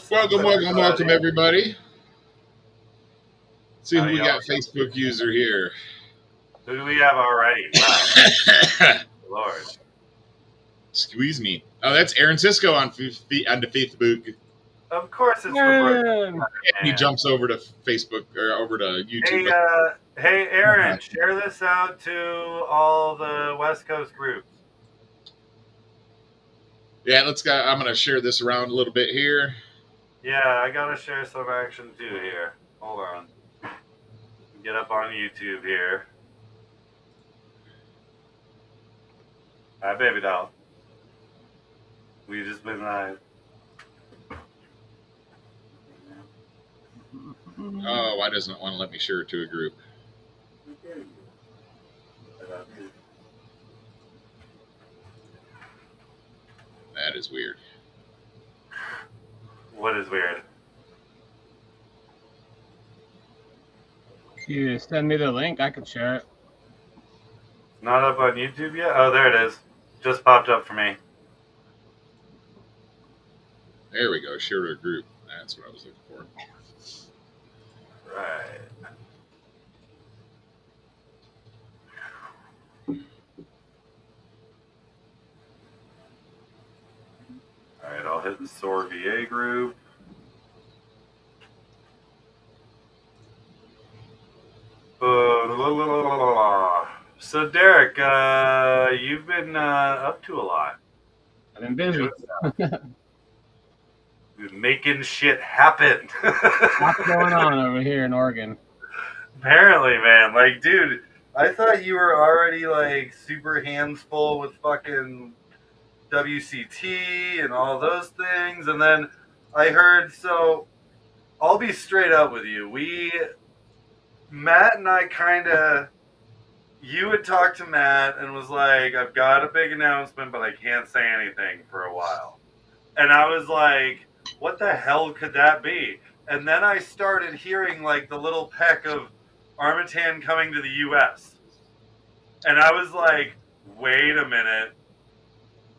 Welcome, everybody. See who we got. y'all? Facebook user here. Who do we have already? Wow. Lord. Excuse me. Oh, that's Aaron Cisco on the Facebook. Of course it's the And he jumps over to Facebook or over to YouTube. Hey, Aaron, share this out to all the West Coast groups. Yeah, let's go. I'm going to share this around a little bit here. Yeah, I got to share some action too here. Hold on. Get up on YouTube here. Hi, baby doll. We just been live. Oh, why doesn't it want to let me share it to a group? That is weird. What is weird? If you send me the link, I can share it. Not up on YouTube yet? Oh, there it is. Just popped up for me. There we go. Share to a group. That's what I was looking for. Right. All right, I'll hit the SOAR VA group. So, Derek, you've been up to a lot. I've been busy. Making shit happen. What's going on over here in Oregon? Apparently, man. Like, dude, I thought you were already, like, super hands full with fucking WCT and all those things. And then I heard, so I'll be straight up with you. Matt and I kind of, you had talked to Matt and was like, I've got a big announcement, but I can't say anything for a while. And I was like, what the hell could that be? And then I started hearing like the little peck of Armattan coming to the U.S. And I was like, wait a minute.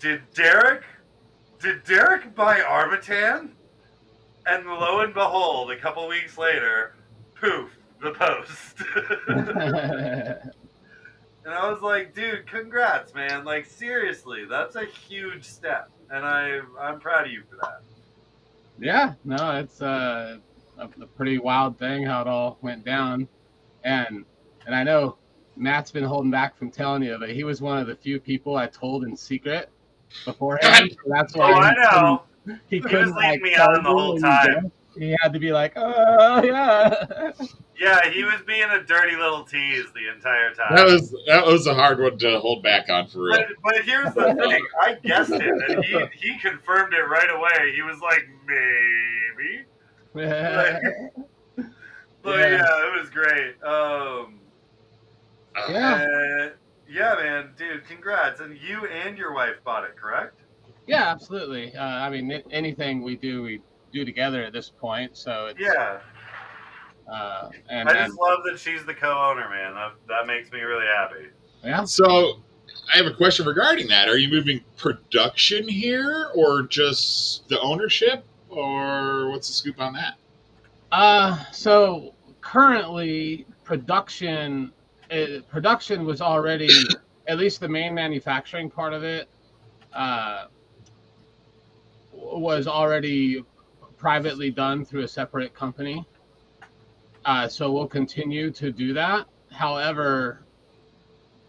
Did Derek buy Armattan? And lo and behold, a couple weeks later, poof, the post. And I was like, dude, congrats, man. Like, seriously, that's a huge step. And I'm proud of you for that. Yeah, no, it's a pretty wild thing how it all went down. And I know Matt's been holding back from telling you, but he was one of the few people I told in secret beforehand. So that's why I know. He was leading me on the whole time. He had to be like, oh, yeah. Yeah, he was being a dirty little tease the entire time. That was a hard one to hold back on for real. But here's the thing. I guessed it, and he confirmed it right away. He was like, maybe. Yeah, it was great. Yeah, man, dude, congrats. And you and your wife bought it, correct? Yeah, absolutely. I mean, anything we do together at this point. So it's, yeah. And I just love that she's the co-owner, man. That makes me really happy. Yeah. So I have a question regarding that. Are you moving production here, or just the ownership, or what's the scoop on that? So currently, production was already, at least the main manufacturing part of it, was already privately done through a separate company. So we'll continue to do that. However,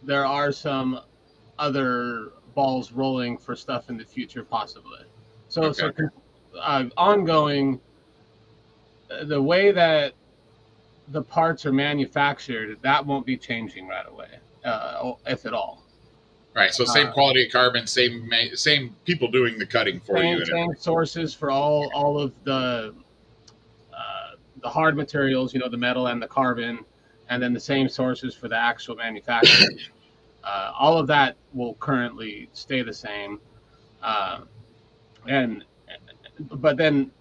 there are some other balls rolling for stuff in the future, possibly. So ongoing, the way that the parts are manufactured, that won't be changing right away, if at all. Right. So same quality of carbon, same people doing the cutting for you. Same sources for all of the hard materials, the metal and the carbon, and then the same sources for the actual manufacturing. All of that will currently stay the same. But then,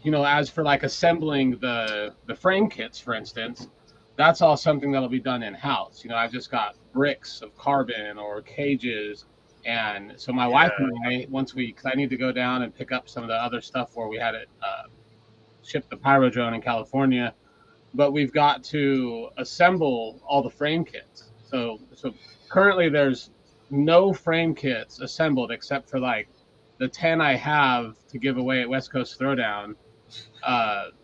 as for like assembling the frame kits, for instance, that's all something that'll be done in-house. I've just got bricks of carbon or cages. And so my wife and I, because I need to go down and pick up some of the other stuff where we had it ship the Pyrodrone in California, but we've got to assemble all the frame kits. So currently there's no frame kits assembled except for like the 10 I have to give away at West Coast Throwdown.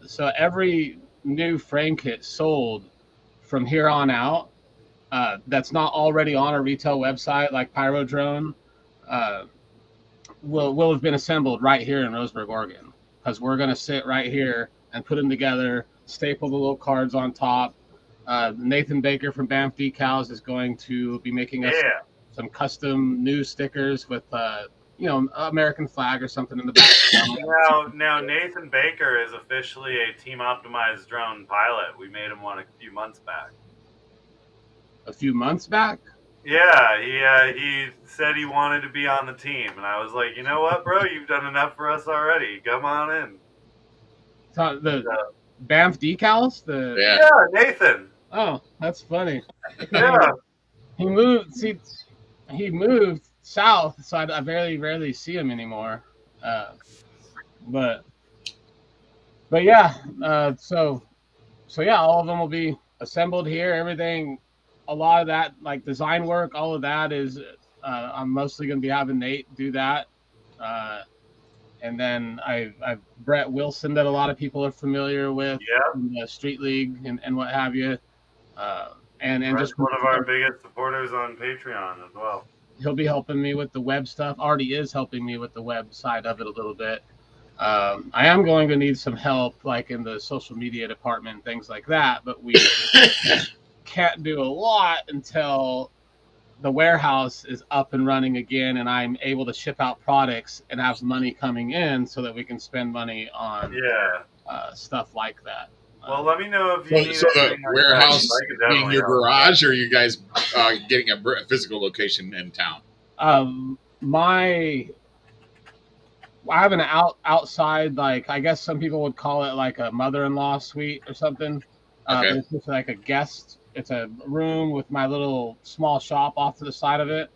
So every new frame kit sold from here on out that's not already on a retail website like Pyrodrone will have been assembled right here in Roseburg, Oregon, because we're going to sit right here and put them together, staple the little cards on top. Nathan Baker from Banff Decals is going to be making us some custom news stickers with American flag or something in the back. Now Nathan Baker is officially a team optimized drone pilot. We made him one a few months back. A few months back? Yeah, he said he wanted to be on the team, and I was like, you know what, bro, you've done enough for us already. Come on in. So the Banff Decals? Yeah, Nathan. Oh, that's funny. Yeah. He moved south, so I very rarely see him anymore. But yeah, so yeah, all of them will be assembled here. Everything, a lot of that, like design work, all of that is I'm mostly going to be having Nate do that. And then I've Brett Wilson that a lot of people are familiar with, in the Street League and what have you. And just one of our biggest supporters on Patreon as well. He'll be helping me with the web stuff. Already is helping me with the web side of it a little bit. I am going to need some help, like in the social media department, things like that. But we can't do a lot until the warehouse is up and running again, and I'm able to ship out products and have money coming in, so that we can spend money on stuff like that. Well, let me know if you need so the warehouse being your garage, or are you guys getting a physical location in town? I have an outside, like, I guess some people would call it like a mother-in-law suite or something. Okay. It's just like a guest. It's a room with my little small shop off to the side of it.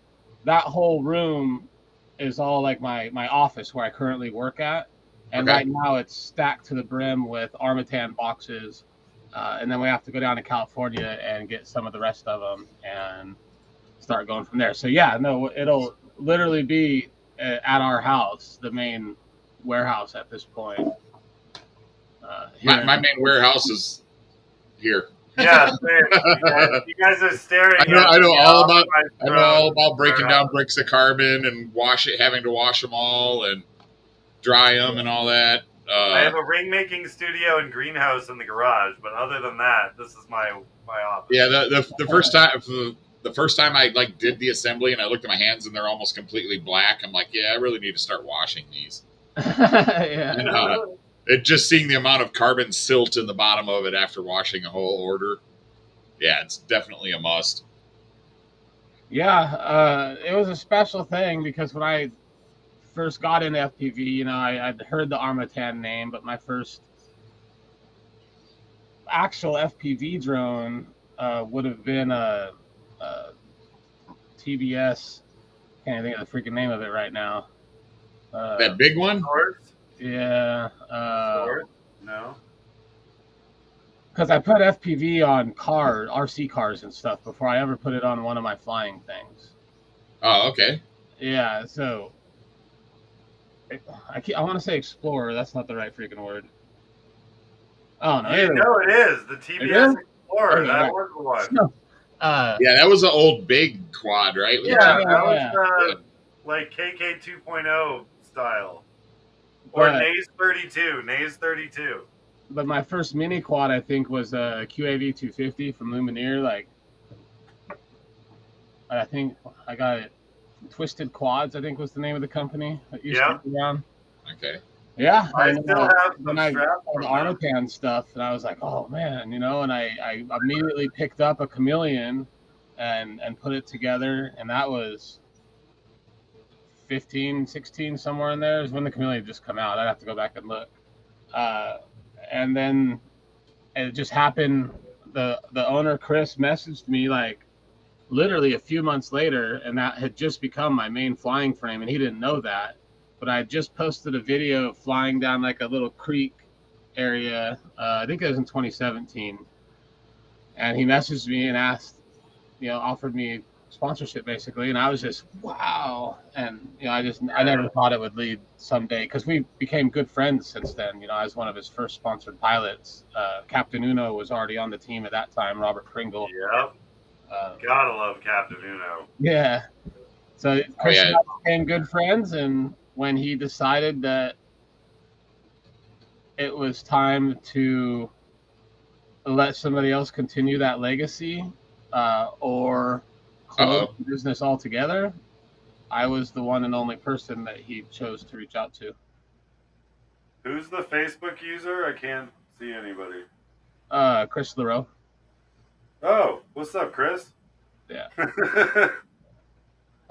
That whole room is all like my office where I currently work at. And right now it's stacked to the brim with Armattan boxes. And then we have to go down to California and get some of the rest of them and start going from there. So yeah, no, it'll literally be at our house, the main warehouse at this point. My main warehouse is here. Yeah, you guys are staring. I know all about breaking down bricks of carbon and having to wash them all and dry them and all that. I have a ring making studio and greenhouse in the garage, but other than that, this is my office. Yeah, the first time I like did the assembly and I looked at my hands and they're almost completely black. I'm like, yeah, I really need to start washing these. And, just seeing the amount of carbon silt in the bottom of it after washing a whole order, yeah, it's definitely a must. Yeah, it was a special thing because when I first got into FPV, I'd heard the Armattan name, but my first actual FPV drone would have been a TBS. Can't think of the freaking name of it right now. That big one? Yeah. No. Because I put FPV on RC cars and stuff before I ever put it on one of my flying things. Oh, okay. Yeah, so I want to say Explorer. That's not the right freaking word. Oh no! No, it is the TBS Explorer. That was the one. So, yeah, that was an old big quad, right? Yeah, that was like KK 2.0 style. Or Naze 32. But my first mini quad, I think, was a QAV 250 from Lumineer. Like, I think I got it. Twisted Quads, I think, was the name of the company that used to be around. Okay. Yeah. I still have some straps on Armattan stuff, and I was like, oh man, and I immediately picked up a Chameleon and put it together, and that was 15, 16, somewhere in there is when the Chameleon just come out. I'd have to go back and look. And then it just happened. The owner, Chris, messaged me like literally a few months later, and that had just become my main flying frame, and he didn't know that. But I had just posted a video of flying down like a little creek area. I think it was in 2017, and he messaged me and asked, offered me sponsorship basically, and I was just wow. And I never thought it would lead someday, because we became good friends since then. I was one of his first sponsored pilots. Captain Uno was already on the team at that time, Robert Pringle. Yep. Gotta love Captain Uno. Yeah. So Chris and I became good friends, and when he decided that it was time to let somebody else continue that legacy, or close the business altogether, I was the one and only person that he chose to reach out to. Who's the Facebook user? I can't see anybody. Chris LaRoe. Oh, what's up, Chris? Yeah.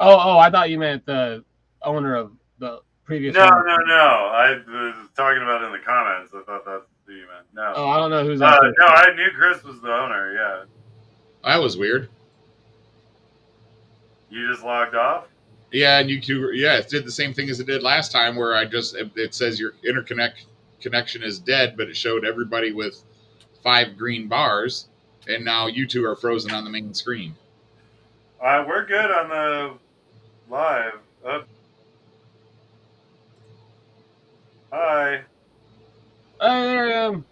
Oh, I thought you meant the owner of the previous. No. I was talking about it in the comments. I thought that's who you meant. No. Oh, I don't know who's. No, I knew Chris was the owner. Yeah. That was weird. You just logged off? Yeah, and you two, it did the same thing as it did last time, where it says your connection is dead, but it showed everybody with 5 green bars, and now you two are frozen on the main screen. We're good on the live. Hi. Oh, there I am.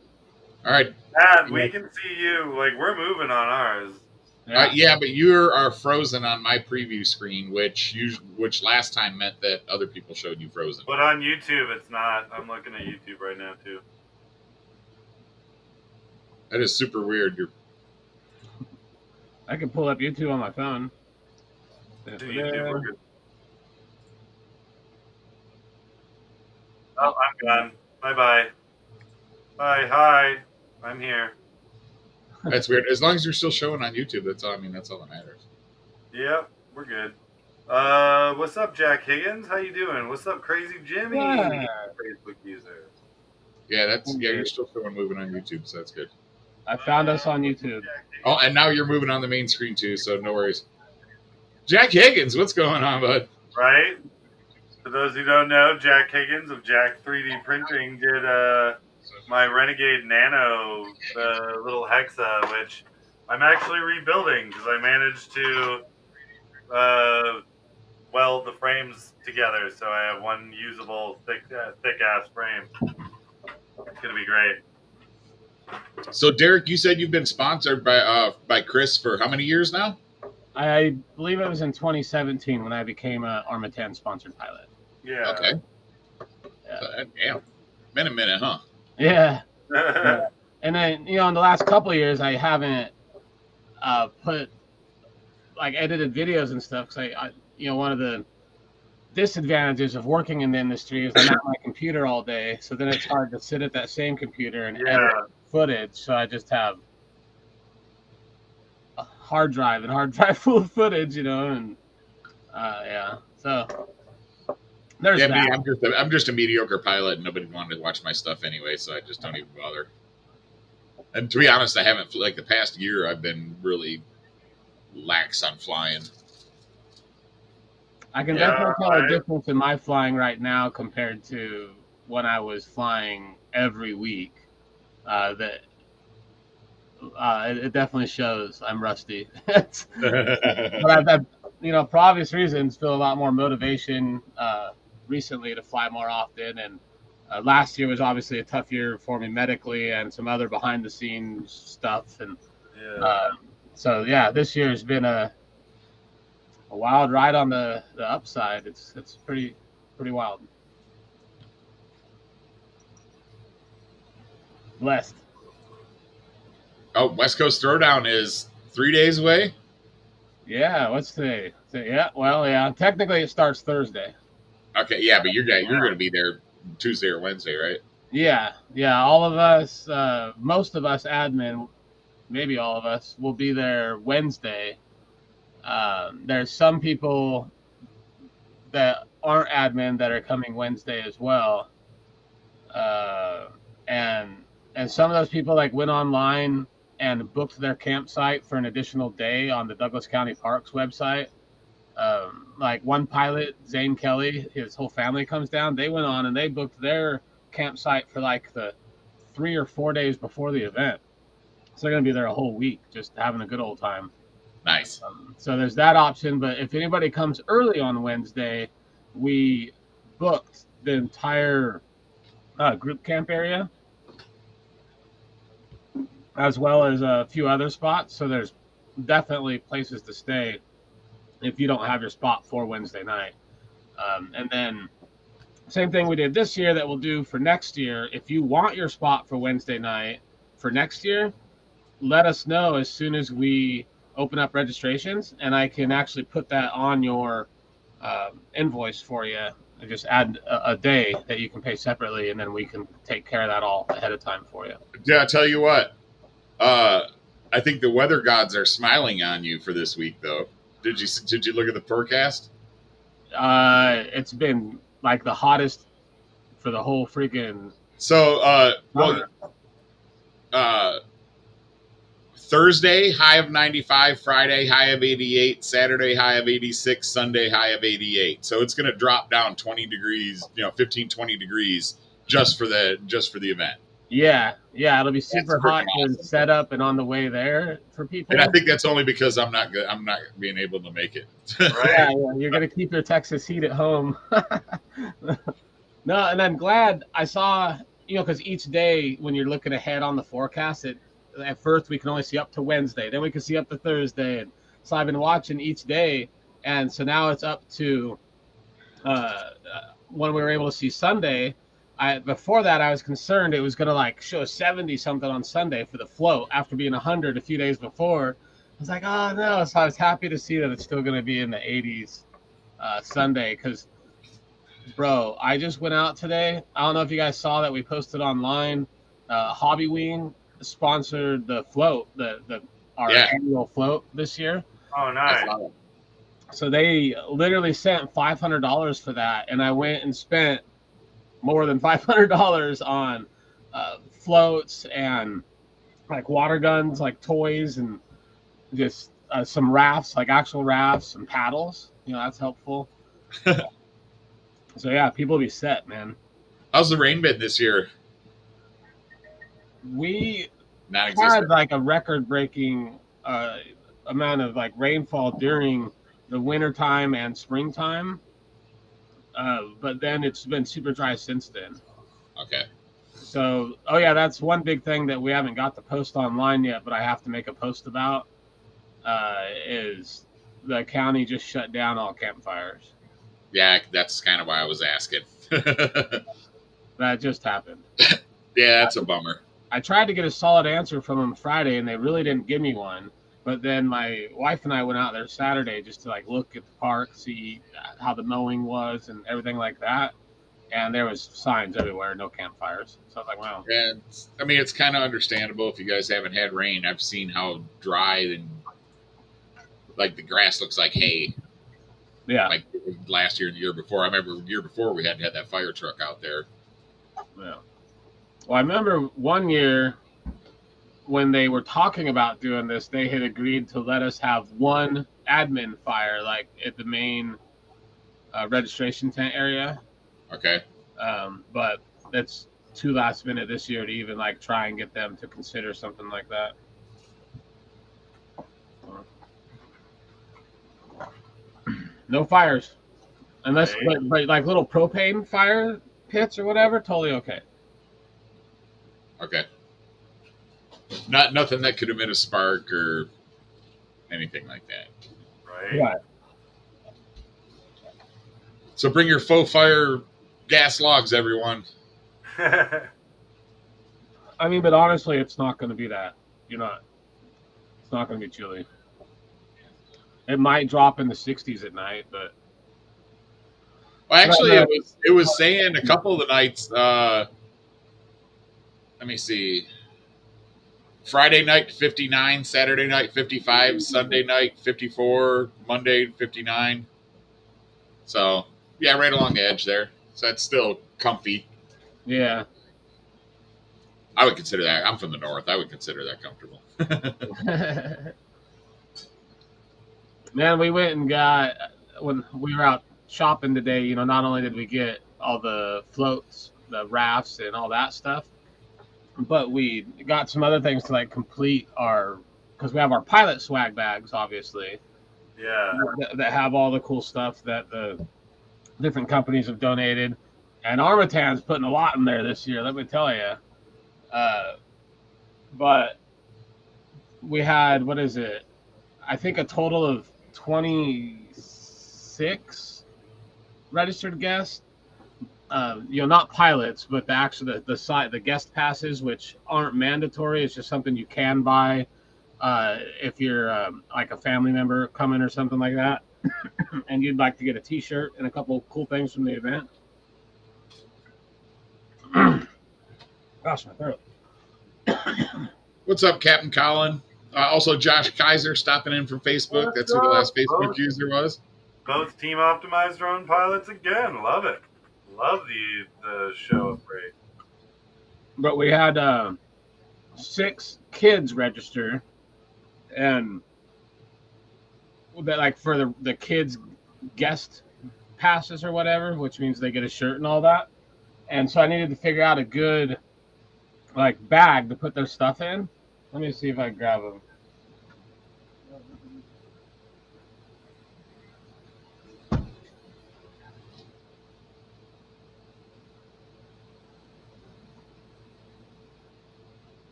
All right. Matt, we can see you. Like, we're moving on ours. Yeah, but you are frozen on my preview screen, which last time meant that other people showed you frozen. But on YouTube, it's not. I'm looking at YouTube right now, too. That is super weird. I can pull up YouTube on my phone. YouTube, oh, I'm gone. Bye-bye. Bye. Hi. I'm here. That's weird. As long as you're still showing on YouTube, that's all that matters. Yep, we're good. What's up, Jack Higgins? How you doing? What's up, Crazy Jimmy? Yeah. Facebook user. Yeah, you're still showing moving on YouTube, so that's good. I found us on YouTube. Oh, and now you're moving on the main screen too, so no worries. Jack Higgins, what's going on, bud? Right? For those who don't know, Jack Higgins of Jack 3D Printing did my Renegade Nano, the little Hexa, which I'm actually rebuilding because I managed to weld the frames together, so I have one usable thick-ass frame. It's going to be great. So, Derek, you said you've been sponsored by Chris for how many years now? I believe it was in 2017 when I became an Armattan sponsored pilot. Yeah. Okay. Yeah. Damn. Been a minute, huh? Yeah. Yeah. And then, in the last couple of years, I haven't edited videos and stuff, because one of the disadvantages of working in the industry is I'm at my computer all day, so then it's hard to sit at that same computer and edit footage. So I just have a hard drive full of footage, and so there's that. Me, I'm just a mediocre pilot, and nobody wanted to watch my stuff anyway, so I just don't even bother. And to be honest, I haven't, like the past year, I've been really lax on flying. I can definitely tell a difference in my flying right now compared to when I was flying every week. It definitely shows I'm rusty. But I've for obvious reasons, feel a lot more motivation recently to fly more often. And last year was obviously a tough year for me medically and some other behind the scenes stuff. And this year has been a wild ride on the upside. It's pretty wild. Blessed. Oh, West Coast Throwdown is 3 days away? Yeah, what's today? Technically it starts Thursday. Okay, yeah, but you're going to be there Tuesday or Wednesday, right? Yeah, all of us, most of us admin, maybe all of us, will be there Wednesday. There's some people that aren't admin that are coming Wednesday as well. And some of those people went online and booked their campsite for an additional day on the Douglas County Parks website. One pilot, Zane Kelly, his whole family comes down. They went on and they booked their campsite for the 3 or 4 days before the event. So they're going to be there a whole week just having a good old time. Nice. So there's that option. But if anybody comes early on Wednesday, we booked the entire group camp area, as well as a few other spots. So there's definitely places to stay if you don't have your spot for Wednesday night. And then same thing we did this year that we'll do for next year. If you want your spot for Wednesday night for next year, let us know as soon as we open up registrations, and I can actually put that on your invoice for you. I just add a day that you can pay separately, and then we can take care of that all ahead of time for you. Yeah, I tell you what, I think the weather gods are smiling on you for this week, though. Did you look at the forecast? It's been like the hottest for the whole freaking. So, Thursday, high of 95, Friday, high of 88, Saturday, high of 86, Sunday, high of 88. So it's going to drop down 20 degrees, 15, 20 degrees just for the event. Yeah, it'll be super hot and set up and on the way there for people. And I think that's only because I'm not being able to make it. Right? Yeah, you're going to keep your Texas heat at home. No, and I'm glad I saw, because each day when you're looking ahead on the forecast, at first we can only see up to Wednesday, then we can see up to Thursday, and so I've been watching each day, and so now it's up to when we were able to see Sunday. Before that I was concerned it was going to show 70 something on Sunday for the float after being 100 a few days before. I was like, oh no. So I was happy to see that it's still going to be in the 80s Sunday, because bro, I just went out today. I don't know if you guys saw that we posted online. Hobbywing sponsored the float, our annual float this year. Oh, nice. So they literally sent $500 for that, and I went and spent more than $500 on floats and water guns, toys, and just some rafts, actual rafts and paddles. That's helpful. So yeah, people will be set, man. How's the rain been this year? We had a record-breaking amount of rainfall during the wintertime and springtime, but then it's been super dry since then. Okay. So, that's one big thing that we haven't got to post online yet, but I have to make a post about, is the county just shut down all campfires. Yeah, that's kind of why I was asking. That just happened. Yeah, that's a bummer. I tried to get a solid answer from them Friday, and they really didn't give me one. But then my wife and I went out there Saturday just to look at the park, see how the mowing was and everything like that. And there was signs everywhere, no campfires. So I was like, wow. And I mean, it's kind of understandable if you guys haven't had rain. I've seen how dry and the grass looks like hay. Yeah. Last year and the year before. I remember the year before we had that fire truck out there. Yeah. Well, I remember one year when they were talking about doing this, they had agreed to let us have one admin fire, at the main registration tent area. Okay. But it's too last minute this year to even try and get them to consider something like that. No fires, unless but little propane fire pits or whatever. Totally okay. Okay. Nothing that could emit a spark or anything like that. Right. So bring your faux fire gas logs, everyone. I mean, but honestly, it's not going to be that. It's not going to be chilly. It might drop in the 60s at night, but. Well, actually, it was saying a couple of the nights. Let me see. Friday night 59, Saturday night 55, Sunday night 54, Monday 59. So yeah, right along the edge there. So that's still comfy. Yeah. I would consider that. I'm from the north. I would consider that comfortable. Man, we went and got, when we were out shopping today, not only did we get all the floats, the rafts, and all that stuff, but we got some other things to like complete our, because we have our pilot swag bags, obviously. Yeah. That have all the cool stuff that the different companies have donated. And Armattan's putting a lot in there this year, let me tell you. But we had, what is it? I think a total of 26 registered guests. Not pilots, but the guest passes, which aren't mandatory. It's just something you can buy if you're like a family member coming or something like that, and you'd like to get a T-shirt and a couple of cool things from the event. Gosh, my throat. What's up, Captain Colin? Also, Josh Kaiser stopping in from Facebook. That's who the last Facebook user was. Both Team Optimized drone pilots again. Love it. Love the show of great. But we had 6 kids register, and that, like, for the kids guest passes or whatever, which means they get a shirt and all that. And so I needed to figure out a good like bag to put their stuff in. Let me see if I can grab them.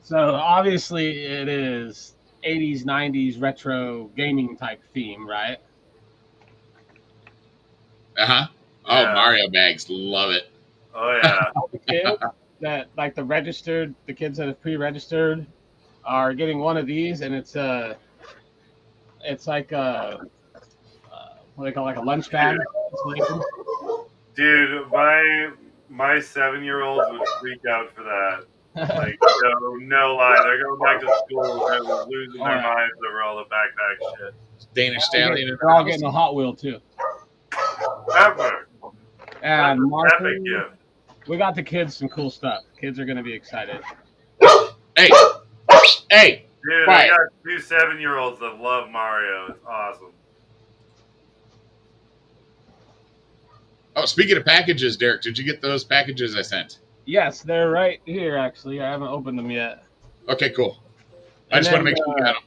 So obviously it is 80s, 90s retro gaming type theme, right? Uh-huh. Oh, yeah. Mario bags. Love it. Oh, yeah. The kids that, like the kids that have pre-registered are getting one of these, and it's like a, what do they call, like a lunch bag? Dude, my 7-year-olds would freak out for that. Like, no lie. They're going back to school and losing their minds over all the backpack shit. Danish stallion. They're all getting a Hot Wheel, too. Ever. And Martin, we got the kids some cool stuff. Kids are going to be excited. Hey. Dude, I got 2 7-year-olds that love Mario. It's awesome. Oh, speaking of packages, Derek, did you get those packages I sent? Yes, they're right here, actually. I haven't opened them yet. Okay, cool. I just want to make sure you got them.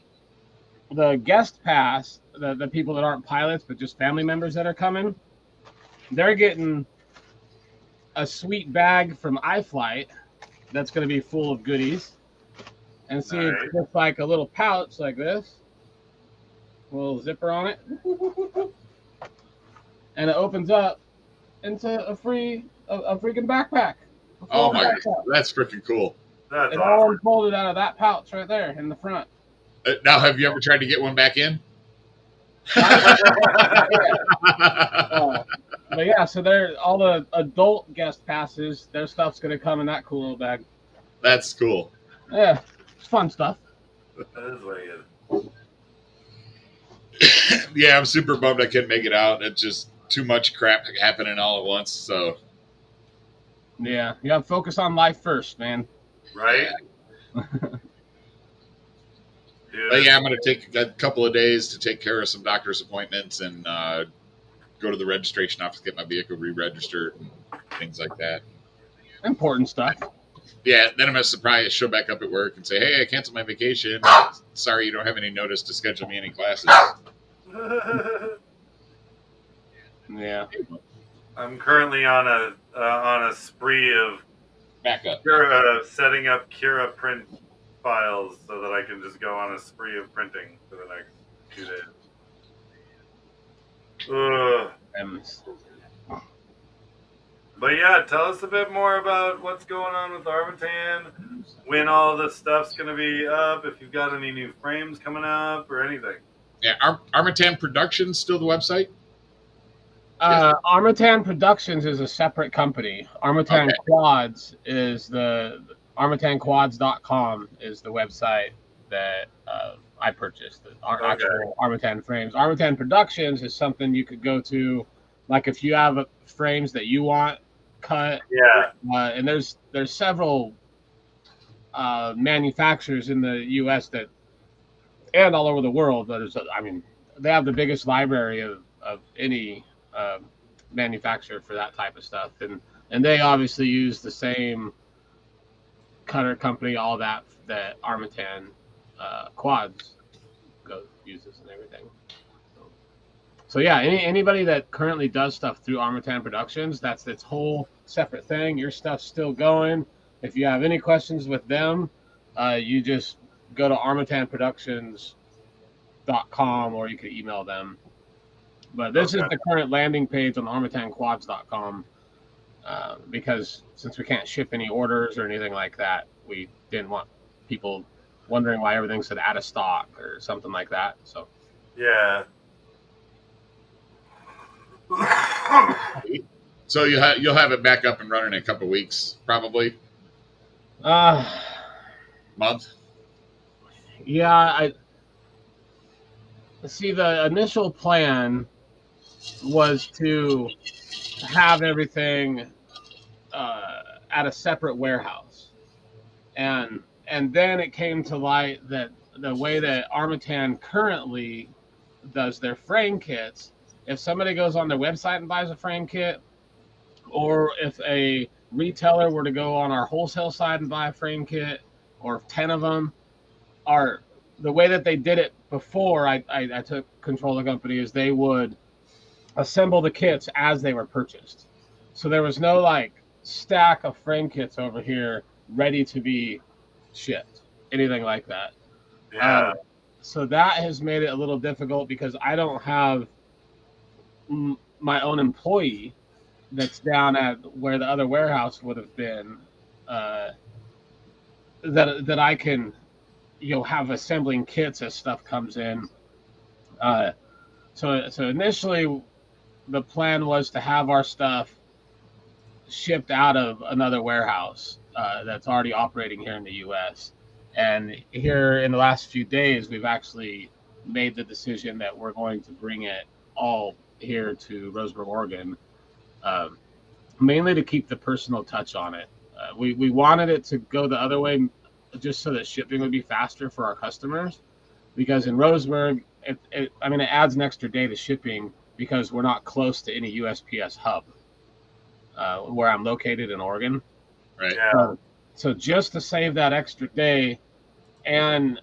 The guest pass, the people that aren't pilots, but just family members that are coming, they're getting a sweet bag from iFlight that's going to be full of goodies. And see, it's just like a little pouch like this. A little zipper on it. And it opens up into a freaking backpack. Oh my God, that's freaking cool. That's awesome. All unfolded out of that pouch right there in the front. Now, have you ever tried to get one back in? But yeah, so they're all the adult guest passes. Their stuff's gonna come in that cool little bag. That's cool. Yeah, it's fun stuff. That is very good. Yeah, I'm super bummed I couldn't make it out. It's just too much crap happening all at once. So yeah, you gotta focus on life first, man. Right. But yeah, I'm going to take a couple of days to take care of some doctor's appointments and go to the registration office, get my vehicle re-registered and things like that. Important stuff. Yeah, then I'm going to surprise, show back up at work and say, hey, I canceled my vacation. Sorry, you don't have any notice to schedule me any classes. Yeah. I'm currently on a spree of backup. Setting up Cura print files so that I can just go on a spree of printing for the next 2 days. But yeah, tell us a bit more about what's going on with Armattan, when all the stuff's going to be up, if you've got any new frames coming up or anything. Yeah, Armattan Productions still the website? Armattan Productions is a separate company. Armattan Quads is ArmattanQuads.com is the website that I purchased. Actual Armattan frames. Armattan Productions is something you could go to, like if you have frames that you want cut. Yeah. And there's several manufacturers in the U.S. that, and all over the world. They have the biggest library of any manufacturer for that type of stuff, and they obviously use the same cutter company, all that Armattan Quads uses and everything. So yeah, anybody that currently does stuff through Armattan Productions, that's its whole separate thing. Your stuff's still going. If you have any questions with them, you just go to armattanproductions.com, or you could email them. But this is the current landing page on armattanquads.com, because since we can't ship any orders or anything like that, we didn't want people wondering why everything said out of stock or something like that. So yeah. So you'll have it back up and running in a couple of weeks, probably. Month. Yeah, I see. The initial plan was to have everything at a separate warehouse, and then it came to light that the way that Armattan currently does their frame kits, if somebody goes on their website and buys a frame kit, or if a retailer were to go on our wholesale side and buy a frame kit, or 10 of them, the way that they did it before I took control of the company is they would assemble the kits as they were purchased. So there was no like stack of frame kits over here ready to be shipped, anything like that. Yeah. So that has made it a little difficult because I don't have my own employee that's down at where the other warehouse would have been, that I can, have assembling kits as stuff comes in. So initially the plan was to have our stuff shipped out of another warehouse that's already operating here in the U.S. And here in the last few days, we've actually made the decision that we're going to bring it all here to Roseburg, Oregon, mainly to keep the personal touch on it. We wanted it to go the other way just so that shipping would be faster for our customers, because in Roseburg, it adds an extra day to shipping because we're not close to any USPS hub where I'm located in Oregon. Right. Yeah. So just to save that extra day, and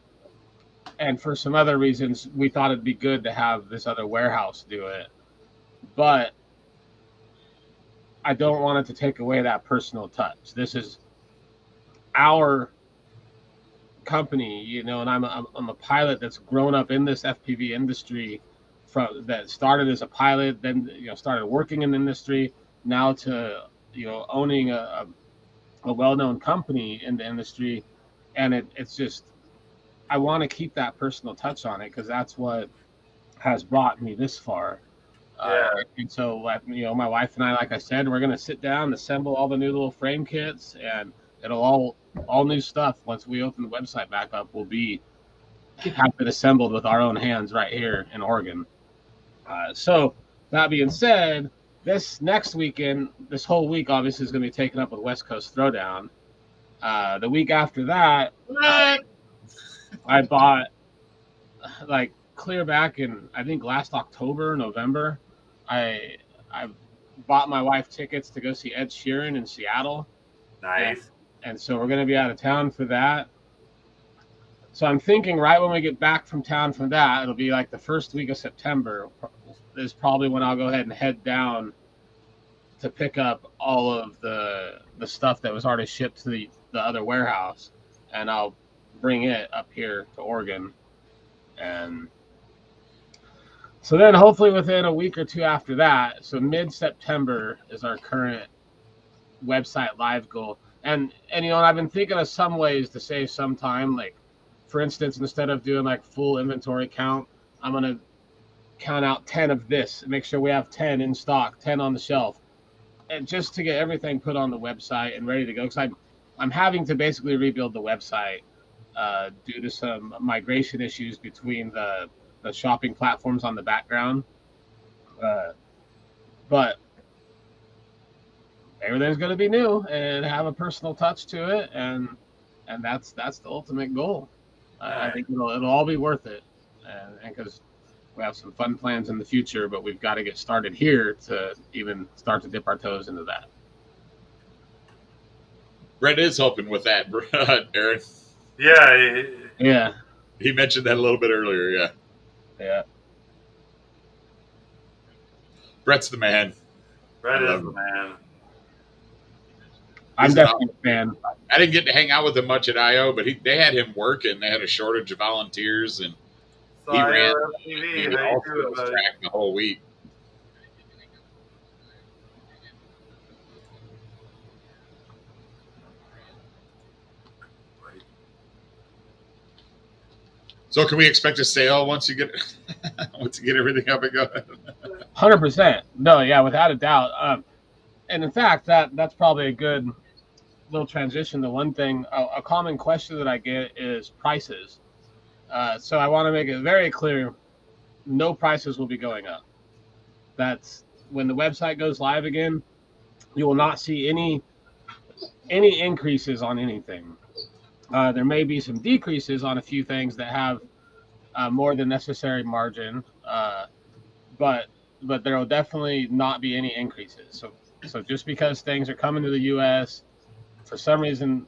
for some other reasons, we thought it'd be good to have this other warehouse do it. But I don't want it to take away that personal touch. This is our company, and I'm a pilot that's grown up in this FPV industry, that started as a pilot, then started working in the industry, now to owning a well-known company in the industry, and it's just, I want to keep that personal touch on it because that's what has brought me this far. And so, my wife and I, like I said, we're going to sit down and assemble all the new little frame kits, and it'll all new stuff. Once we open the website back up, will have it assembled with our own hands right here in Oregon. So that being said, this next weekend, this whole week obviously is going to be taken up with West Coast Throwdown. The week after that, I bought, like, clear back in, I think, last October, November, I bought my wife tickets to go see Ed Sheeran in Seattle. Nice. And so we're going to be out of town for that. So I'm thinking right when we get back from town from that, it'll be like the first week of September is probably when I'll go ahead and head down to pick up all of the stuff that was already shipped to the other warehouse, and I'll bring it up here to Oregon. And so then hopefully within a week or two after that, so mid-September is our current website live goal. And I've been thinking of some ways to save some time. Like, for instance, instead of doing like full inventory count, I'm going to count out 10 of this and make sure we have 10 in stock, 10 on the shelf, and just to get everything put on the website and ready to go. Because I'm having to basically rebuild the website due to some migration issues between the shopping platforms on the background. But everything's going to be new and have a personal touch to it, and that's the ultimate goal. I think it'll all be worth it, and because we have some fun plans in the future, but we've got to get started here to even start to dip our toes into that. Brett is helping with that, Aaron. Yeah. He mentioned that a little bit earlier. Yeah. Yeah. Brett's the man. Brett is the man. I'm definitely a fan. I didn't get to hang out with him much at I/O, but they had him working. They had a shortage of volunteers, and he ran all skills track the whole week. So, can we expect a sale once you get everything up and going? 100%. No, yeah, without a doubt. And in fact, that's probably a good little transition. The one thing, a common question that I get is prices. So I want to make it very clear, no prices will be going up. That's when the website goes live again, you will not see any increases on anything. There may be some decreases on a few things that have more than necessary margin, but there will definitely not be any increases. So just because things are coming to the U.S., for some reason,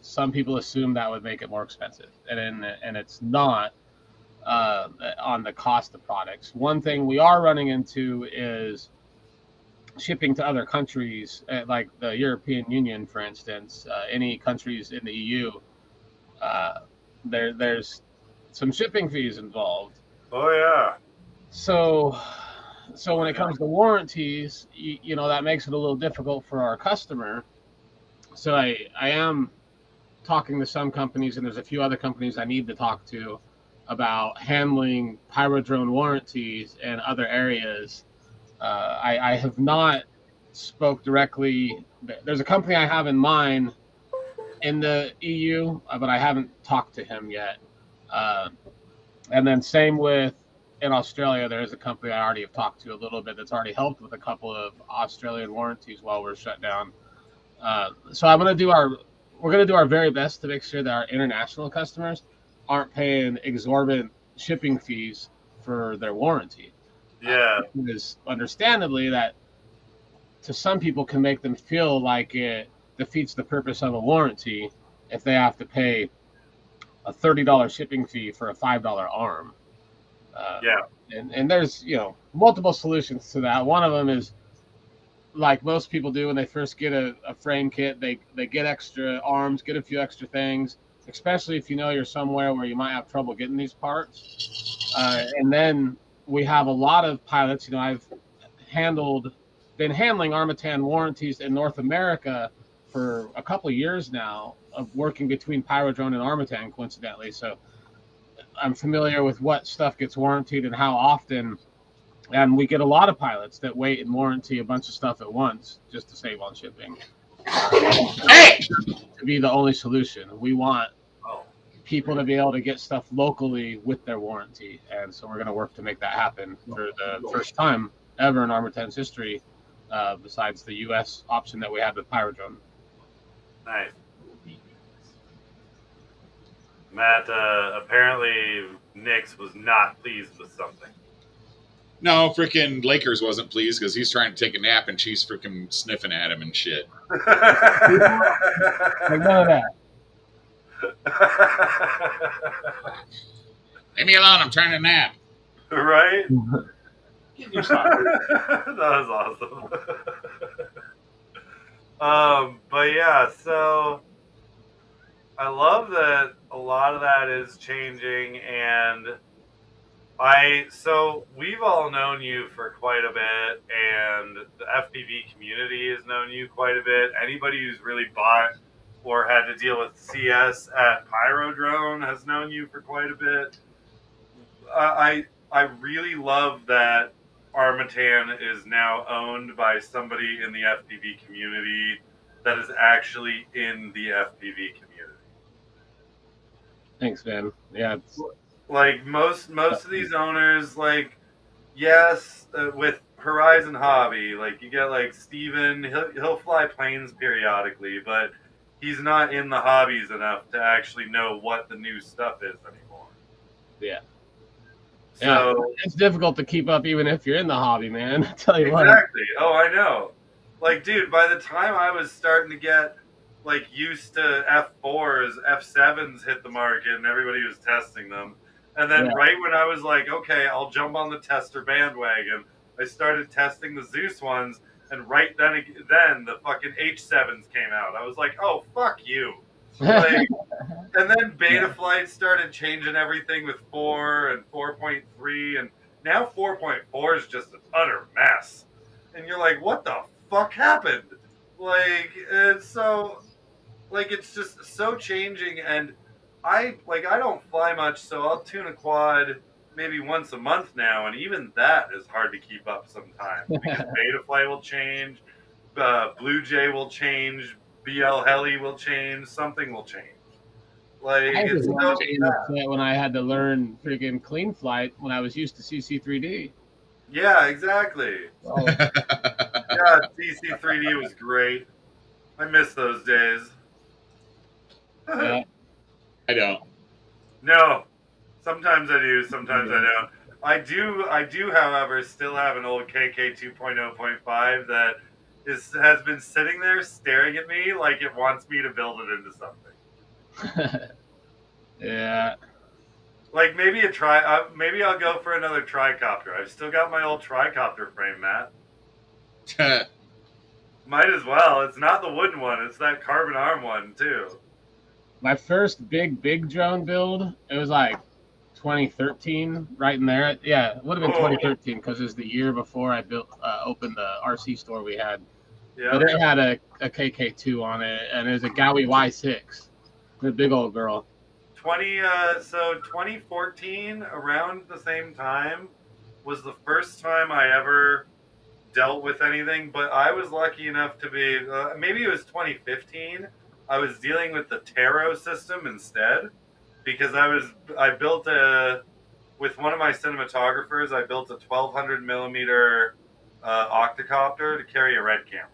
some people assume that would make it more expensive, and it's not on the cost of products. One thing we are running into is shipping to other countries, like the European Union, for instance, any countries in the EU. There's some shipping fees involved. Oh yeah. So when it comes to warranties, you know, that makes it a little difficult for our customer. So I am talking to some companies, and there's a few other companies I need to talk to about handling Pyrodrone warranties in other areas. I have not spoke directly. There's a company I have in mind in the EU, but I haven't talked to him yet. And then same with in Australia, there is a company I already have talked to a little bit that's already helped with a couple of Australian warranties while we're shut down. So we're going to do our very best to make sure that our international customers aren't paying exorbitant shipping fees for their warranty. Yeah. Because understandably that to some people can make them feel like it defeats the purpose of a warranty if they have to pay a $30 shipping fee for a $5 arm. And there's, you know, multiple solutions to that. One of them is, like most people do when they first get a frame kit, they get extra arms, get a few extra things, especially if you know you're somewhere where you might have trouble getting these parts. And then we have a lot of pilots, you know, I've been handling Armattan warranties in North America for a couple of years now, of working between Pyrodrone and Armattan, coincidentally. So I'm familiar with what stuff gets warranted and how often. And we get a lot of pilots that wait and warranty a bunch of stuff at once just to save on shipping. To be the only solution. We want people to be able to get stuff locally with their warranty. And so we're going to work to make that happen for the first time ever in Armattan's history, besides the U.S. option that we had with Pyrodrone. Nice. Matt, apparently Nix was not pleased with something. No, freaking Lakers wasn't pleased because he's trying to take a nap and she's freaking sniffing at him and shit. Like none of that. Leave me alone, I'm trying to nap. Right? That was awesome. But yeah, so I love that a lot of that is changing, and so we've all known you for quite a bit, and the FPV community has known you quite a bit. Anybody who's really bought or had to deal with CS at Pyrodrone has known you for quite a bit. I really love that Armattan is now owned by somebody in the FPV community that is actually in the FPV community. Thanks, man. Yeah, like most of these owners, like, yes, with Horizon Hobby, like you get like Steven, he'll fly planes periodically, but he's not in the hobbies enough to actually know what the new stuff is anymore. Yeah. So yeah, it's difficult to keep up even if you're in the hobby, man. I tell you exactly. what. Oh, I know. Like, dude, by the time I was starting to get like used to F4s, F7s hit the market, and everybody was testing them. And then right when I was like, okay, I'll jump on the tester bandwagon, I started testing the Zeus ones, and right then the fucking H7s came out. I was like, oh, fuck you. Like, and then Betaflight started changing everything with 4 and 4.3, and now 4.4 is just an utter mess. And you're like, what the fuck happened? Like, it's so, like, it's just so changing. And I don't fly much, so I'll tune a quad maybe once a month now, and even that is hard to keep up sometimes because Betaflight will change, Blue Jay will change, BL Heli will change, something will change. Like, I it's was so upset when I had to learn freaking clean flight when I was used to CC3D. yeah, exactly. Oh, Yeah, CC3D was great. I miss those days. yeah. I don't. No, sometimes I do, sometimes I don't. I do, however, still have an old KK 2.0.5 that has been sitting there staring at me like it wants me to build it into something. Yeah. Like maybe maybe I'll go for another tricopter. I've still got my old tricopter frame, Matt. Might as well. It's not the wooden one. It's that carbon arm one too. My first big drone build, it was like 2013, right in there. Yeah, it would have been 2013 because it was the year before I opened the RC store we had. Yeah. But it had a KK2 on it, and it was a Gowie Y6, the big old girl. 2014, around the same time, was the first time I ever dealt with anything. But I was lucky enough to be maybe it was 2015. I was dealing with the Taro system instead because I built with one of my cinematographers. I built a 1200 millimeter octocopter to carry a red camera.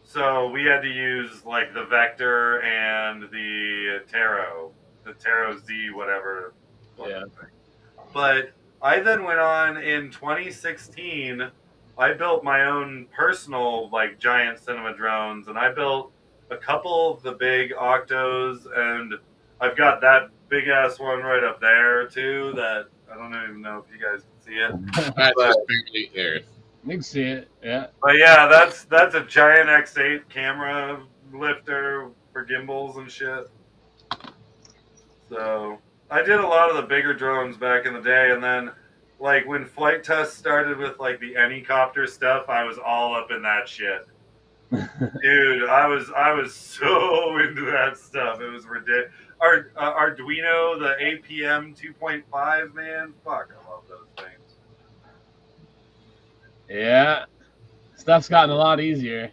So we had to use like the Vector and the Taro Z, whatever. Yeah. But I then went on in 2016. I built my own personal like giant cinema drones, and I built a couple of the big octos, and I've got that big ass one right up there too. That I don't even know if you guys can see it. That's just barely there. You can see it, yeah. But yeah, that's a giant X8 camera lifter for gimbals and shit. So I did a lot of the bigger drones back in the day, and then like when flight tests started with like the Anycopter stuff, I was all up in that shit. Dude, I was so into that stuff. It was ridiculous. Arduino, the APM 2.5, man, fuck, I love those things. Yeah, stuff's gotten a lot easier.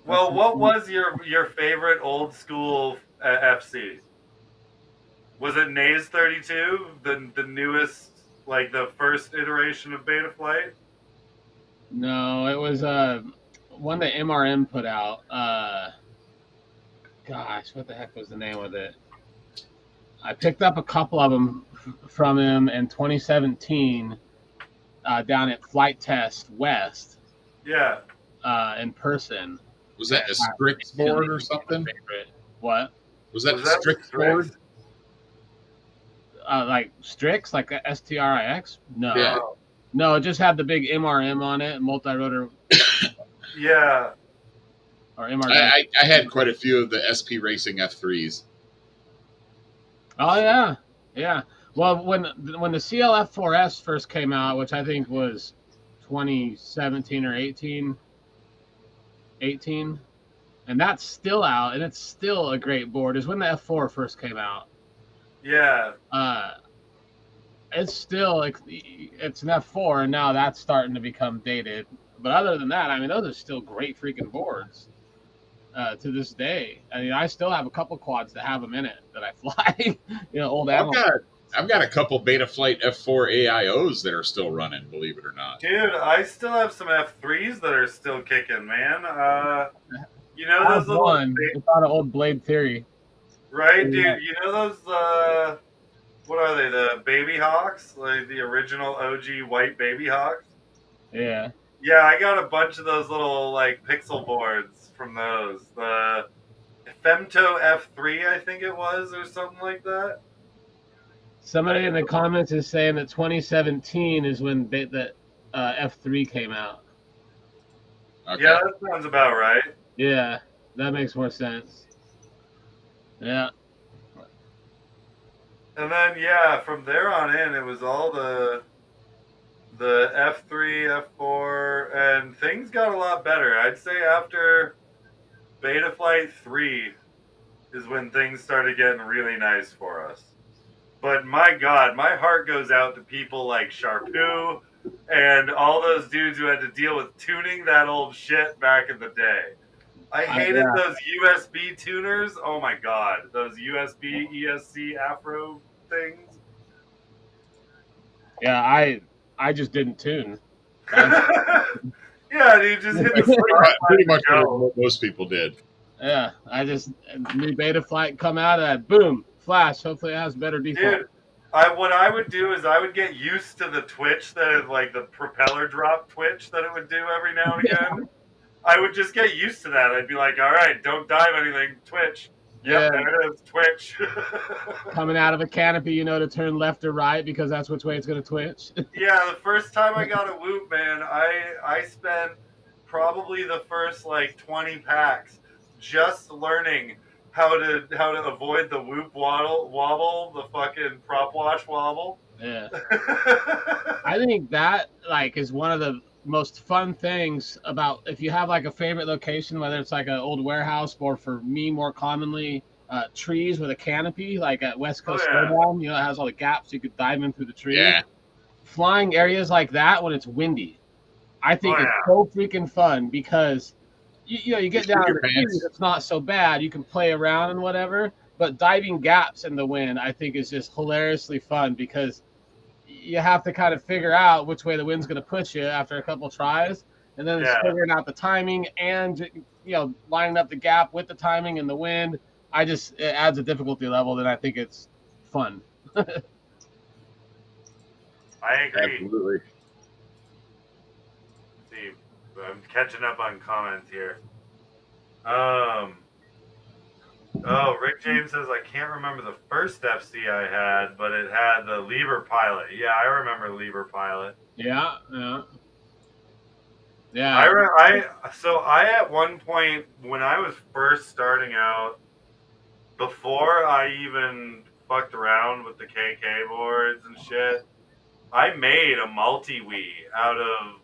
Well, what was your favorite old school FC? Was it Naze 32, the newest, like the first iteration of Betaflight? No, it was one that MRM put out. Gosh, what the heck was the name of it? I picked up a couple of them from him in 2017 down at Flight Test West. Yeah. In person. Was that a Strix board or something? What? Was that a Strix board? Like Strix, like a STRIX? No. Yeah. No, it just had the big MRM on it, multi-rotor. Yeah. Or MRM. I had quite a few of the SP Racing F3s. Oh yeah, yeah. Well, when the CLF4S first came out, which I think was 2017 or 18, and that's still out, and it's still a great board. Is when the F4 first came out. Yeah. It's still like it's an F4, and now that's starting to become dated. But other than that, I mean, those are still great freaking boards to this day. I mean, I still have a couple quads that have them in it that I fly. Old ammo. I've got a couple Betaflight F4 AIOs that are still running, believe it or not. Dude, I still have some F3s that are still kicking, man. Those little one. It's on an old Blade Theory. Right, dude. You know those what are they? The Baby Hawks, like the original OG white Baby Hawks. Yeah. Yeah, I got a bunch of those little like pixel boards from those. Femto F3, I think it was, or something like that. Somebody in the comments is saying that 2017 is when the F3 came out. Okay. Yeah, that sounds about right. Yeah, that makes more sense. Yeah. And then yeah, from there on in, it was all the F3, F4, and things got a lot better. I'd say after Beta Flight 3 is when things started getting really nice for us. But my God, my heart goes out to people like Sharpoo and all those dudes who had to deal with tuning that old shit back in the day. I hated those USB tuners. Oh my God, those USB ESC Afro things. Yeah, I just didn't tune. Yeah, dude, just hit the switch. Pretty much what most people did. Yeah, I just new Beta Flight come out and boom, flash. Hopefully it has better default. Dude, what I would do is I would get used to the twitch that like the propeller drop twitch that it would do every now and again. I would just get used to that. I'd be like, all right, don't dive anything, twitch. Yep, there it is, twitch. Coming out of a canopy, you know, to turn left or right because that's which way it's going to twitch. Yeah, the first time I got a whoop, man, I spent probably the first like 20 packs just learning how to avoid the whoop wobble, the fucking prop wash wobble. Yeah. I think that like is one of the most fun things about if you have like a favorite location, whether it's like an old warehouse or for me more commonly trees with a canopy, like at West Coast Throwndown, you know, it has all the gaps you could dive in through the trees. Yeah. Flying areas like that when it's windy, I think it's so freaking fun because you know you get down in the trees, it's not so bad. You can play around and whatever, but diving gaps in the wind, I think is just hilariously fun because you have to kind of figure out which way the wind's going to push you after a couple tries, and then it's figuring out the timing and you know lining up the gap with the timing and the wind. It adds a difficulty level that I think it's fun. I agree. Absolutely. Let's see, I'm catching up on comments here. Oh, Rick James says, I can't remember the first FC I had, but it had the lever pilot. Yeah, I remember lever pilot. Yeah. So I at one point, when I was first starting out, before I even fucked around with the KK boards and shit, I made a multi-Wii out of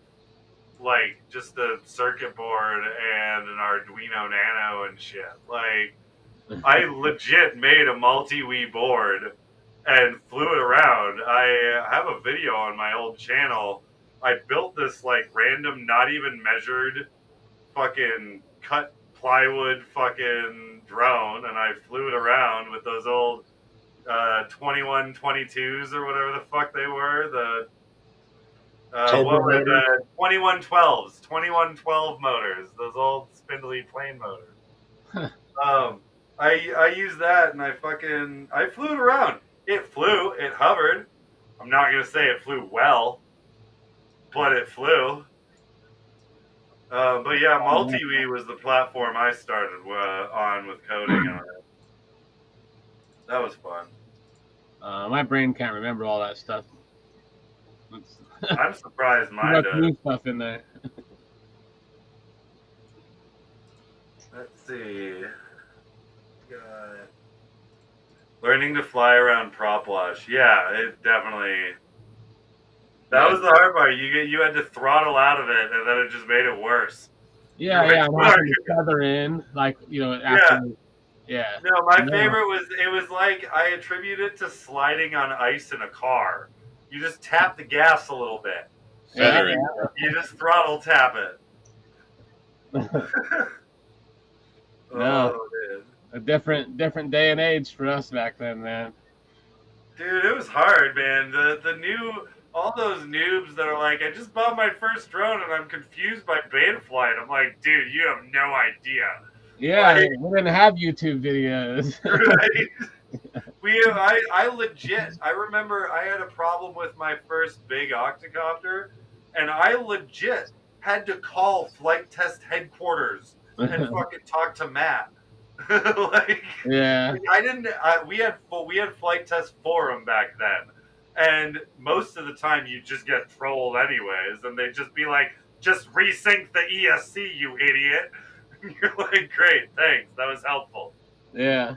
like just a circuit board and an Arduino Nano and shit. Like, I legit made a multi-Wii board and flew it around. I have a video on my old channel. I built this like random, not even measured, fucking cut plywood fucking drone, and I flew it around with those old 2122s or whatever the fuck they were. The 2112s, 2112 motors, those old spindly plane motors. I used that and I flew it around. It flew, it hovered. I'm not gonna say it flew well, but it flew. But yeah, MultiWii was the platform I started on with coding on it. That was fun. My brain can't remember all that stuff. I'm surprised mine does. New stuff in there. Let's see. Got learning to fly around prop wash. Yeah, it definitely. That was the hard part. You had to throttle out of it, and then it just made it worse. Yeah, I'm having to feather in, like after. Yeah. No, my favorite was it was like I attribute it to sliding on ice in a car. You just tap the gas a little bit. Yeah. You just throttle tap it. No, a different day and age for us back then, man. Dude, it was hard, man. All those noobs that are like, I just bought my first drone and I'm confused by beta flight. I'm like, dude, you have no idea. Yeah, like, we didn't have YouTube videos. Right? I remember I had a problem with my first big octocopter, and I legit had to call flight test headquarters and fucking talk to Matt. Like, Yeah. I didn't. We had flight test forum back then, and most of the time you just get trolled anyways, and they just be like, "Just resync the ESC, you idiot." And you're like, "Great, thanks, that was helpful." Yeah.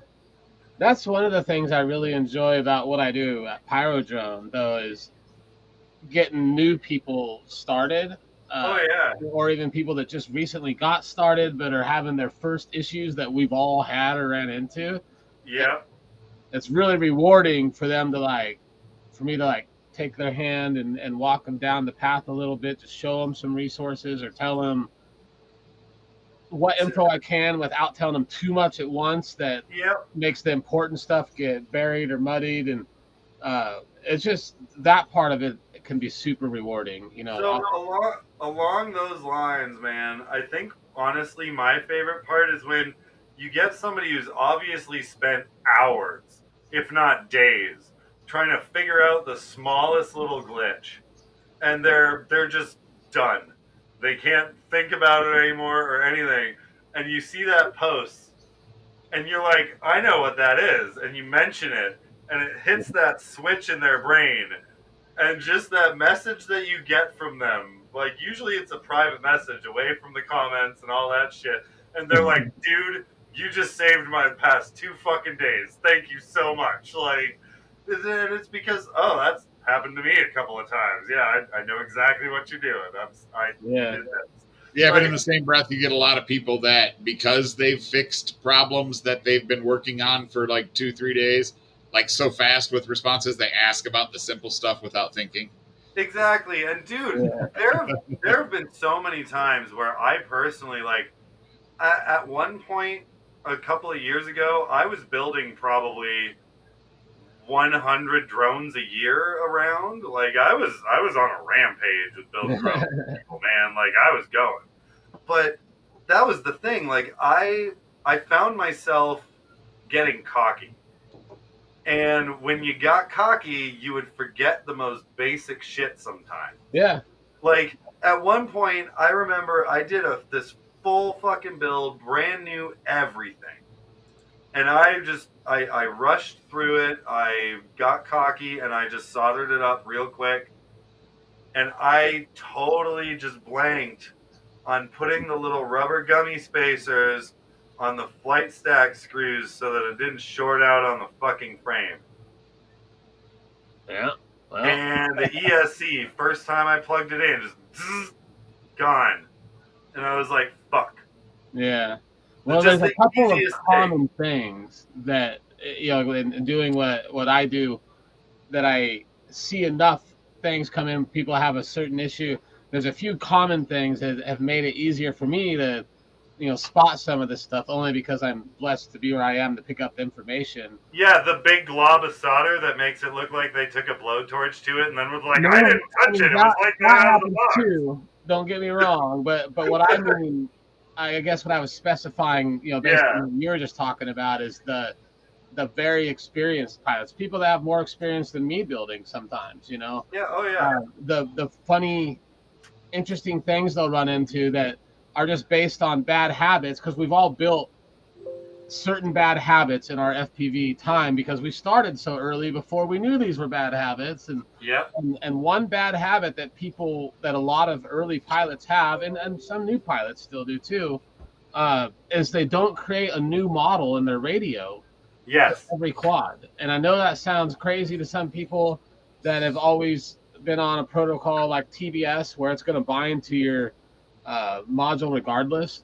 That's one of the things I really enjoy about what I do at Pyrodrone, though, is getting new people started, Oh yeah, or even people that just recently got started but are having their first issues that we've all had or ran into. yeah. It's really rewarding for them to for me to take their hand and walk them down the path a little bit, to show them some resources or tell them what info I can without telling them too much at once that Yep. makes the important stuff get buried or muddied. And it's just that part of it can be super rewarding, you know. So along those lines, man, I think honestly my favorite part is when you get somebody who's obviously spent hours, if not days, trying to figure out the smallest little glitch, and they're just done. They can't think about it anymore or anything. And you see that post and you're like, I know what that is, and you mention it and it hits that switch in their brain, and just that message that you get from them, like usually it's a private message away from the comments and all that shit, and they're like, dude, you just saved my past 2 fucking days, thank you so much. Like, and it's because, oh, that's happened to me a couple of times. Yeah, I know exactly what you're doing. You did this. Yeah, Like, but in the same breath, you get a lot of people that, because they've fixed problems that they've been working on for like 2, 3 days, like so fast with responses, they ask about the simple stuff without thinking. exactly. And dude, there have been so many times where I personally, like, at one point a couple of years ago, I was building probably 100 drones a year around. Like, I was on a rampage with building drones, people, man. Like, I was going. But that was the thing. Like, I found myself getting cocky. And when you got cocky, you would forget the most basic shit sometimes. Yeah. Like, at one point, I remember I did this full fucking build, brand new everything. And I rushed through it. I got cocky and I just soldered it up real quick. And I totally just blanked on putting the little rubber gummy spacers on the flight stack screws so that it didn't short out on the fucking frame. Yeah. Well. And the ESC, first time I plugged it in, just gone. And I was like, fuck. Yeah. Well, there's a couple of common things that, you know, in doing what I do, that I see enough things come in, people have a certain issue. There's a few common things that have made it easier for me to, you know, spot some of this stuff, only because I'm blessed to be where I am to pick up information. Yeah, the big glob of solder that makes it look like they took a blowtorch to it and then was like, I didn't touch it. It was like that out of the box. Too. Don't get me wrong, but what I mean, I guess what I was specifying, you know, based on what you were just talking about, is the very experienced pilots, people that have more experience than me building sometimes, you know. Yeah. Oh yeah. The funny, interesting things they'll run into that are just based on bad habits, because we've all built certain bad habits in our FPV time because we started so early before we knew these were bad habits. And and one bad habit that a lot of early pilots have, and some new pilots still do too, is they don't create a new model in their radio. Yes. Every quad. And I know that sounds crazy to some people that have always been on a protocol like TBS, where it's going to bind to your module regardless.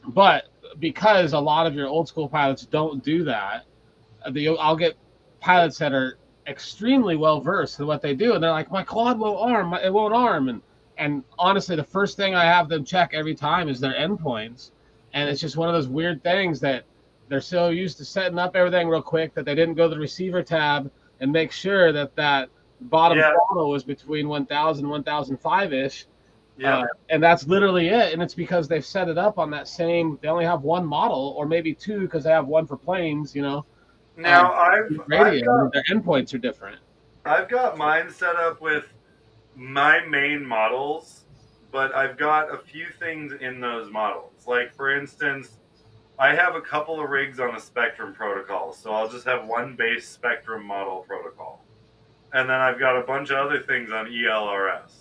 But because a lot of your old school pilots don't do that, I'll get pilots that are extremely well versed in what they do, and they're like, my quad won't arm, it won't arm. And honestly, the first thing I have them check every time is their endpoints. And it's just one of those weird things that they're so used to setting up everything real quick that they didn't go to the receiver tab and make sure that bottom throttle was between 1000 and 1005-ish. Yeah. And that's literally it. And it's because they've set it up on that same, they only have one model, or maybe two, because they have one for planes, you know. Now their endpoints are different. I've got mine set up with my main models, but I've got a few things in those models. Like, for instance, I have a couple of rigs on a Spectrum protocol, so I'll just have one base Spectrum model protocol. And then I've got a bunch of other things on ELRS.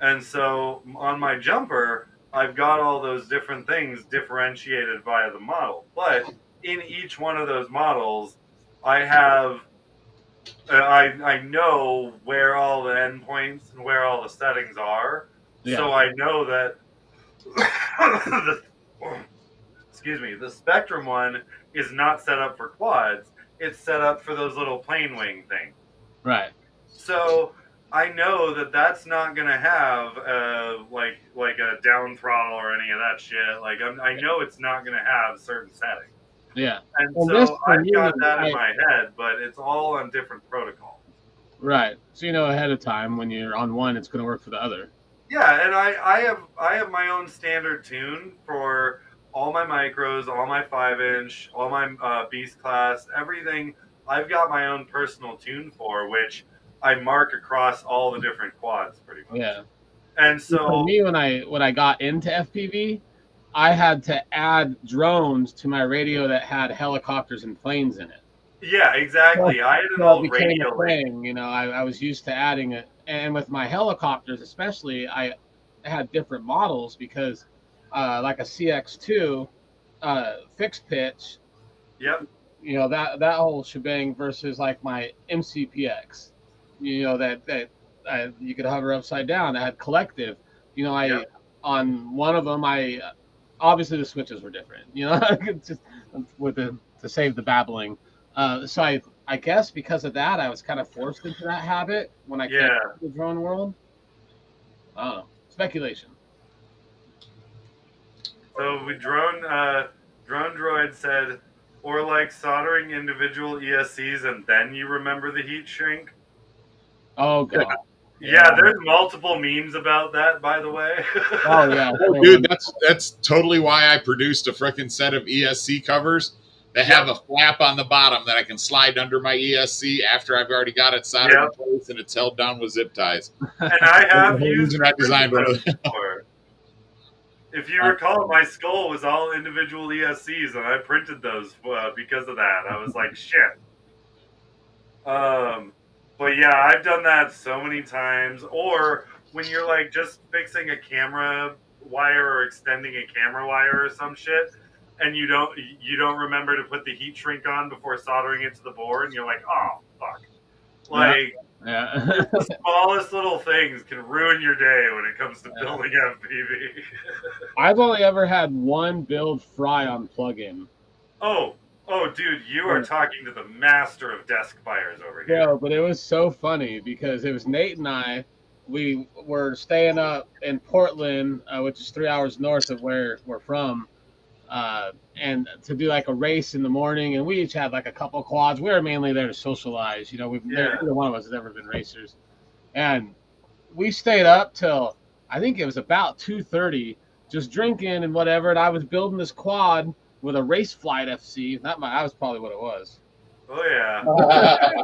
And so on my jumper, I've got all those different things differentiated via the model. But in each one of those models, I have, I know where all the endpoints and where all the settings are. Yeah. So I know that, excuse me, the Spectrum one is not set up for quads. It's set up for those little plane wing things. Right. So I know that that's not gonna have like a down throttle or any of that shit. Like I know it's not gonna have certain settings. Yeah. And Well, so I've got that in my head, but it's all on different protocols. Right. So you know ahead of time when you're on one, it's going to work for the other. Yeah, and I have my own standard tune for all my micros, all my 5-inch, all my beast class, everything. I've got my own personal tune for, which I mark across all the different quads pretty much. Yeah. And so for me, when I got into FPV, I had to add drones to my radio that had helicopters and planes in it. Yeah, exactly. I had an old radio thing, you know. I was used to adding it, and with my helicopters especially, I had different models because, like a CX2, fixed pitch. Yep. You know that whole shebang versus like my MCPX. You know that you could hover upside down. I had collective. You know, on one of them, obviously the switches were different. You know, just to save the babbling. So I guess because of that, I was kind of forced into that habit when I came to the drone world. Speculation. So drone droid said, or like soldering individual ESCs and then you remember the heat shrink. Oh god. Yeah, there's multiple memes about that, by the way. Oh yeah, dude, that's totally why I produced a frickin' set of ESC covers that have a flap on the bottom that I can slide under my ESC after I've already got it soldered in place and it's held down with zip ties. And I have used I designed one of them. If you recall, my skull was all individual ESCs, and I printed those because of that. I was like, shit. But yeah, I've done that so many times. Or when you're like just fixing a camera wire or extending a camera wire or some shit, and you don't remember to put the heat shrink on before soldering it to the board, and you're like, oh fuck. Like the smallest little things can ruin your day when it comes to building FPV. I've only ever had one build fry on plugin. Oh, dude, you are talking to the master of desk fires over here. Yeah, but it was so funny because it was Nate and I. We were staying up in Portland, which is 3 hours north of where we're from, and to do like a race in the morning. And we each had like a couple quads. We were mainly there to socialize. You know, neither one of us has ever been racers. And we stayed up till I think it was about 2:30, just drinking and whatever. And I was building this quad with a race flight FC. That was probably what it was. Oh yeah.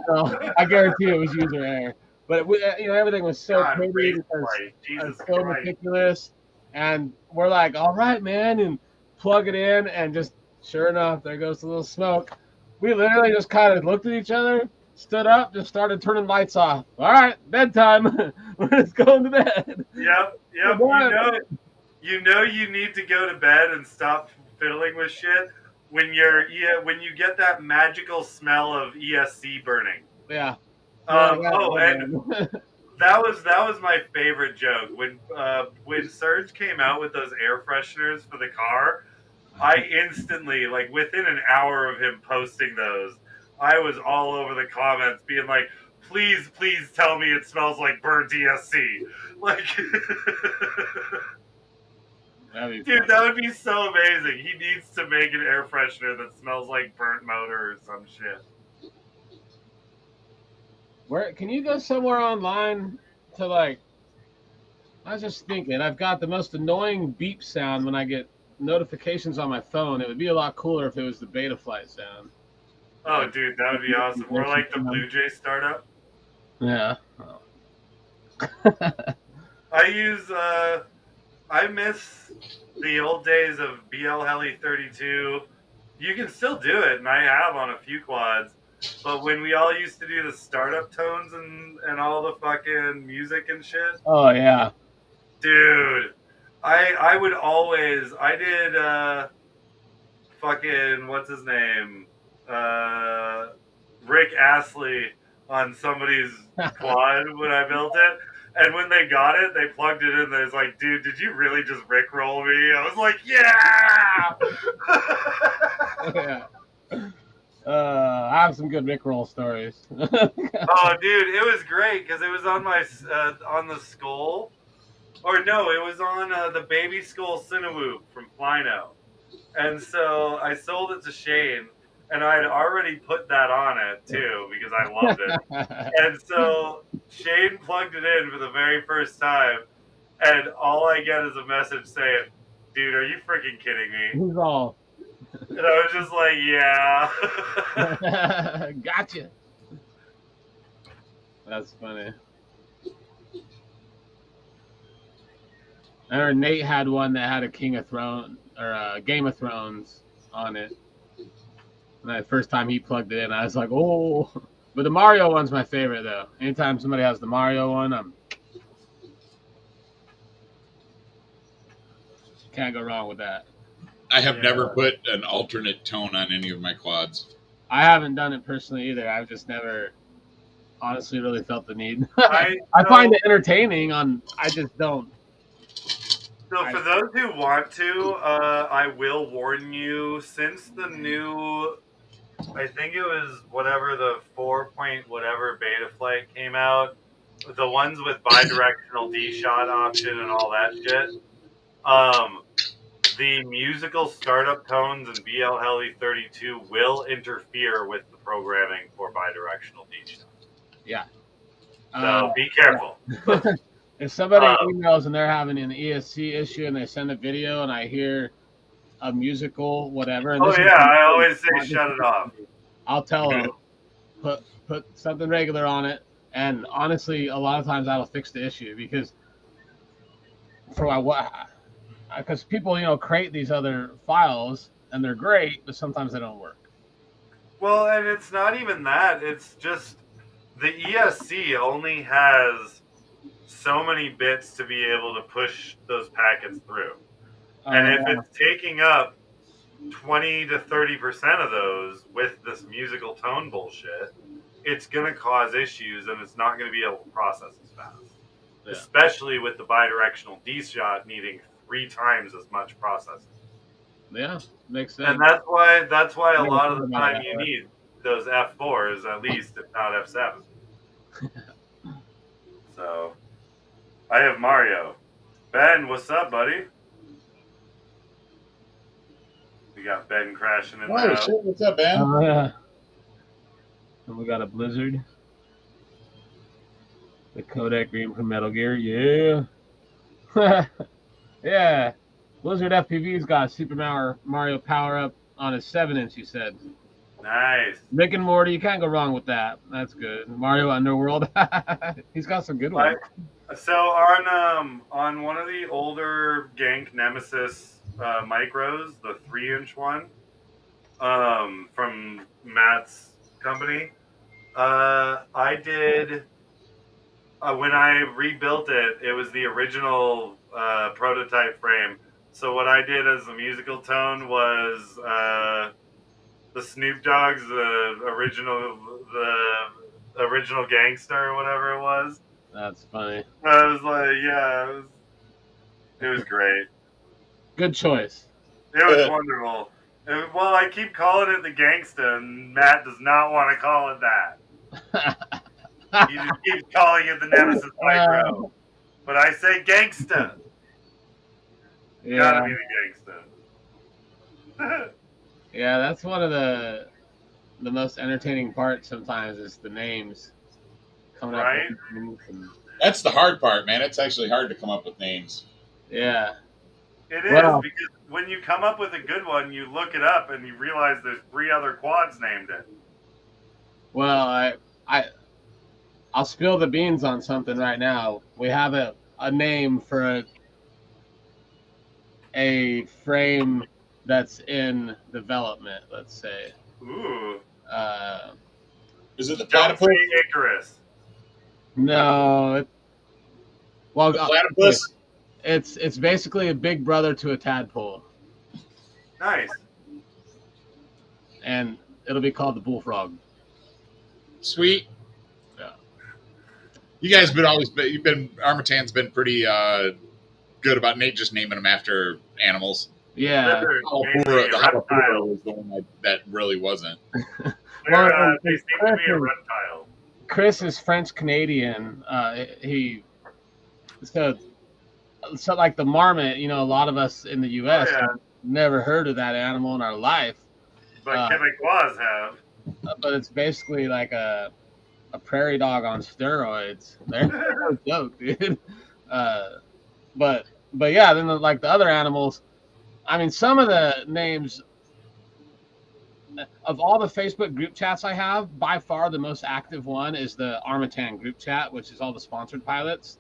So, I guarantee it was user error. But everything was so pretty because so meticulous. And we're like, all right, man, and plug it in, and just sure enough, there goes the little smoke. We literally just kind of looked at each other, stood up, just started turning lights off. All right, bedtime. We're just going to bed. Yep. You know you need to go to bed and stop fiddling with shit when you get that magical smell of ESC burning. Yeah. And that was my favorite joke when Surge came out with those air fresheners for the car. I instantly, like within an hour of him posting those, I was all over the comments being like, please tell me it smells like burnt ESC. Like dude, that would be so amazing. He needs to make an air freshener that smells like burnt motor or some shit. Where can you go somewhere online to like? I was just thinking, I've got the most annoying beep sound when I get notifications on my phone. It would be a lot cooler if it was the beta flight sound. Oh, dude, that would be awesome. Or like the Blue Jay startup. Yeah. I use I miss the old days of BL Heli 32. You can still do it, and I have on a few quads. But when we all used to do the startup tones and all the fucking music and shit, Oh yeah. dude, I would always I did fucking what's his name Rick Astley on somebody's quad when I built it. And when they got it, they plugged it in. There. It's like, dude, did you really just Rickroll me? I was like, yeah. Yeah. I have some good Rickroll stories. Oh, dude, it was great because it was on my on the skull, or no, it was on the baby skull Cinewoop from Flino. And so I sold it to Shane, and I had already put that on it too because I loved it. And so Shane plugged it in for the very first time, and all I get is a message saying, "Dude, are you freaking kidding me?" Who's all? And I was just like, "Yeah." Gotcha. That's funny. I remember Nate had one that had a King of Thrones or a Game of Thrones on it. And the first time he plugged it in, I was like, oh. But the Mario one's my favorite, though. Anytime somebody has the Mario one, can't go wrong with that. I have never put an alternate tone on any of my quads. I haven't done it personally either. I've just never honestly really felt the need. I find it entertaining. I just don't. So for those who want to, I will warn you, since the new, I think it was whatever the 4 point whatever beta flight came out, the ones with bidirectional D-shot option and all that shit, the musical startup tones in BL Heli 32 will interfere with the programming for bidirectional D-shot. Yeah. So be careful. If somebody emails and they're having an ESC issue and they send a video and I hear a musical whatever. And I always say shut it off. I'll tell them put something regular on it, and honestly, a lot of times that'll fix the issue because because people create these other files and they're great, but sometimes they don't work. Well, and it's not even that; it's just the ESC only has so many bits to be able to push those packets through. And if it's taking up 20 to 30% of those with this musical tone bullshit, it's going to cause issues and it's not going to be able to process as fast. Yeah. Especially with the bidirectional D-shot needing 3 times as much processing. Yeah, makes sense. And that's why a lot of the time you need those F4s at least, if not F7. So I have Mario. Ben, what's up, buddy? We got Ben crashing in the house. Shit, what's up, Ben? Oh, yeah. And we got a Blizzard. The Kodak Green from Metal Gear. Yeah. Yeah. Blizzard FPV's got a Super Mario power-up on his 7-inch, he said. Nice. Rick and Morty, you can't go wrong with that. That's good. Mario Underworld. He's got some good ones. So on one of the older Gank Nemesis micros, the 3-inch one, from Matt's company, I did when I rebuilt it. It was the original prototype frame. So what I did as a musical tone was the Snoop Dogg's the original Gangster or whatever it was. That's funny. I was like, yeah, it was great. Good choice. It was wonderful. Well, I keep calling it the Gangsta, and Matt does not want to call it that. He just keeps calling it the Nemesis Micro. But I say Gangsta. Yeah. Gotta be the Gangsta. Yeah, that's one of the most entertaining parts sometimes is the names. Right? That's the hard part, man. It's actually hard to come up with names. Yeah. It is, because when you come up with a good one, you look it up and you realize there's 3 other quads named it. Well, I'll spill the beans on something right now. We have a name for a frame that's in development, let's say. Ooh. Is it the Don't platypus? say Icarus. No, well, The platypus? it's basically a big brother to a tadpole, Nice. and it'll be called the bullfrog. Sweet. Yeah. You guys Armattan's been pretty good about just naming them after animals. Yeah. Mainly The reptile. Halapura was the one that really wasn't. Well, They seem to be a reptile. Chris is French Canadian. So like the marmot, you know, a lot of us in the U.S. have never heard of that animal in our life. But Quebecois have. But it's basically like a prairie dog on steroids. They're no joke, dude. But yeah, then like the other animals. I mean, some of the names of all the Facebook group chats I have, by far the most active one is the Armattan group chat, which is all the sponsored pilots.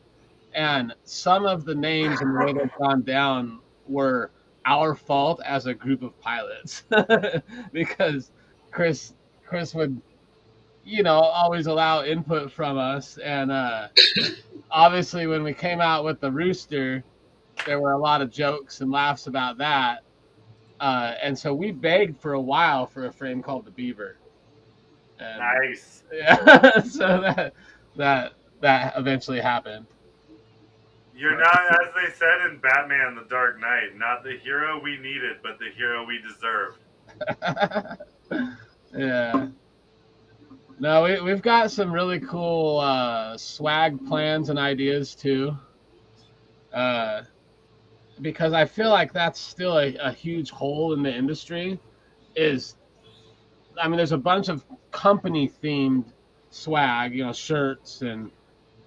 And some of the names and the way they've gone down were our fault as a group of pilots because Chris would, you know, always allow input from us. And obviously, when we came out with the rooster, there were a lot of jokes and laughs about that. And so we begged for a while for a frame called the Beaver. And, nice. Yeah. So that eventually happened. You're not, as they said in Batman: The Dark Knight, not the hero we needed, but the hero we deserved. Yeah. No, we've got some really cool swag plans and ideas too. Because I feel like that's still a huge hole in the industry. I mean, there's a bunch of company themed swag, you know, shirts and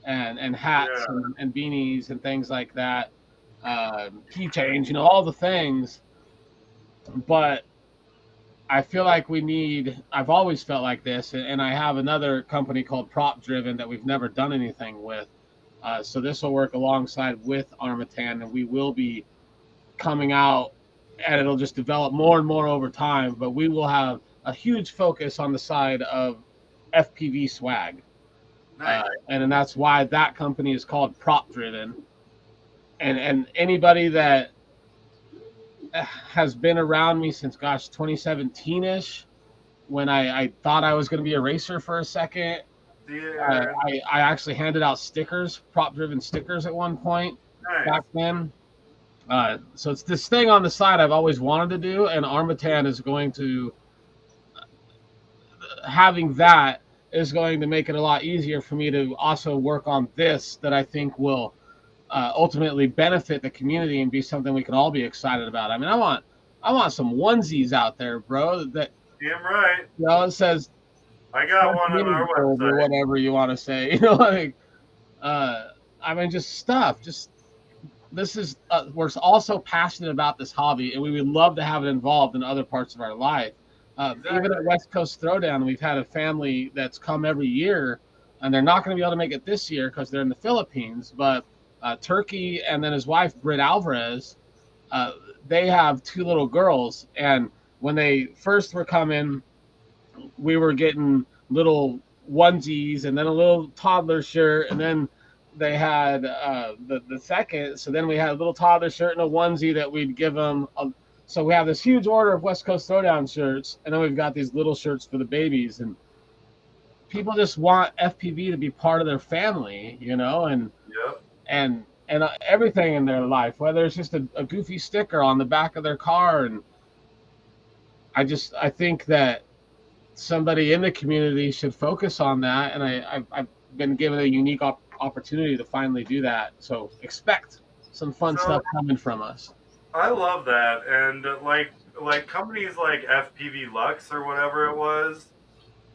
hats and beanies and things like that, keychains, you know, all the things. But I feel like I've always felt like this, and I have another company called Prop Driven that we've never done anything with. So this will work alongside with Armattan, and we will be coming out, and it'll just develop more and more over time. But we will have a huge focus on the side of FPV swag. Nice. And that's why that company is called Prop Driven. And anybody that has been around me since 2017ish, when I thought I was going to be a racer for a second. I actually handed out stickers, Prop Driven stickers at one point back then. So it's this thing on the side I've always wanted to do, and Armattan is going to having that is going to make it a lot easier for me to also work on this that I think will ultimately benefit the community and be something we can all be excited about. I mean, I want some onesies out there, bro. That damn right. You know, it says I got one on our website or whatever you want to say. You know, like I mean, just stuff. Just this is we're also passionate about this hobby, and we would love to have it involved in other parts of our life. Even at West Coast Throwdown, we've had a family that's come every year, and they're not going to be able to make it this year because they're in the Philippines. But Turkey and then his wife, Britt Alvarez, they have 2 little girls. And when they first were coming, we were getting little onesies and then a little toddler shirt. And then they had the second. So then we had a little toddler shirt and a onesie that we'd give them. So we have this huge order of West Coast Throwdown shirts. And then we've got these little shirts for the babies. And people just want FPV to be part of their family, you know, and everything in their life, whether it's just a goofy sticker on the back of their car. And I think that somebody in the community should focus on that. And I've been given a unique opportunity to finally do that. So expect some fun stuff coming from us. I love that. And like companies like FPV Lux or whatever it was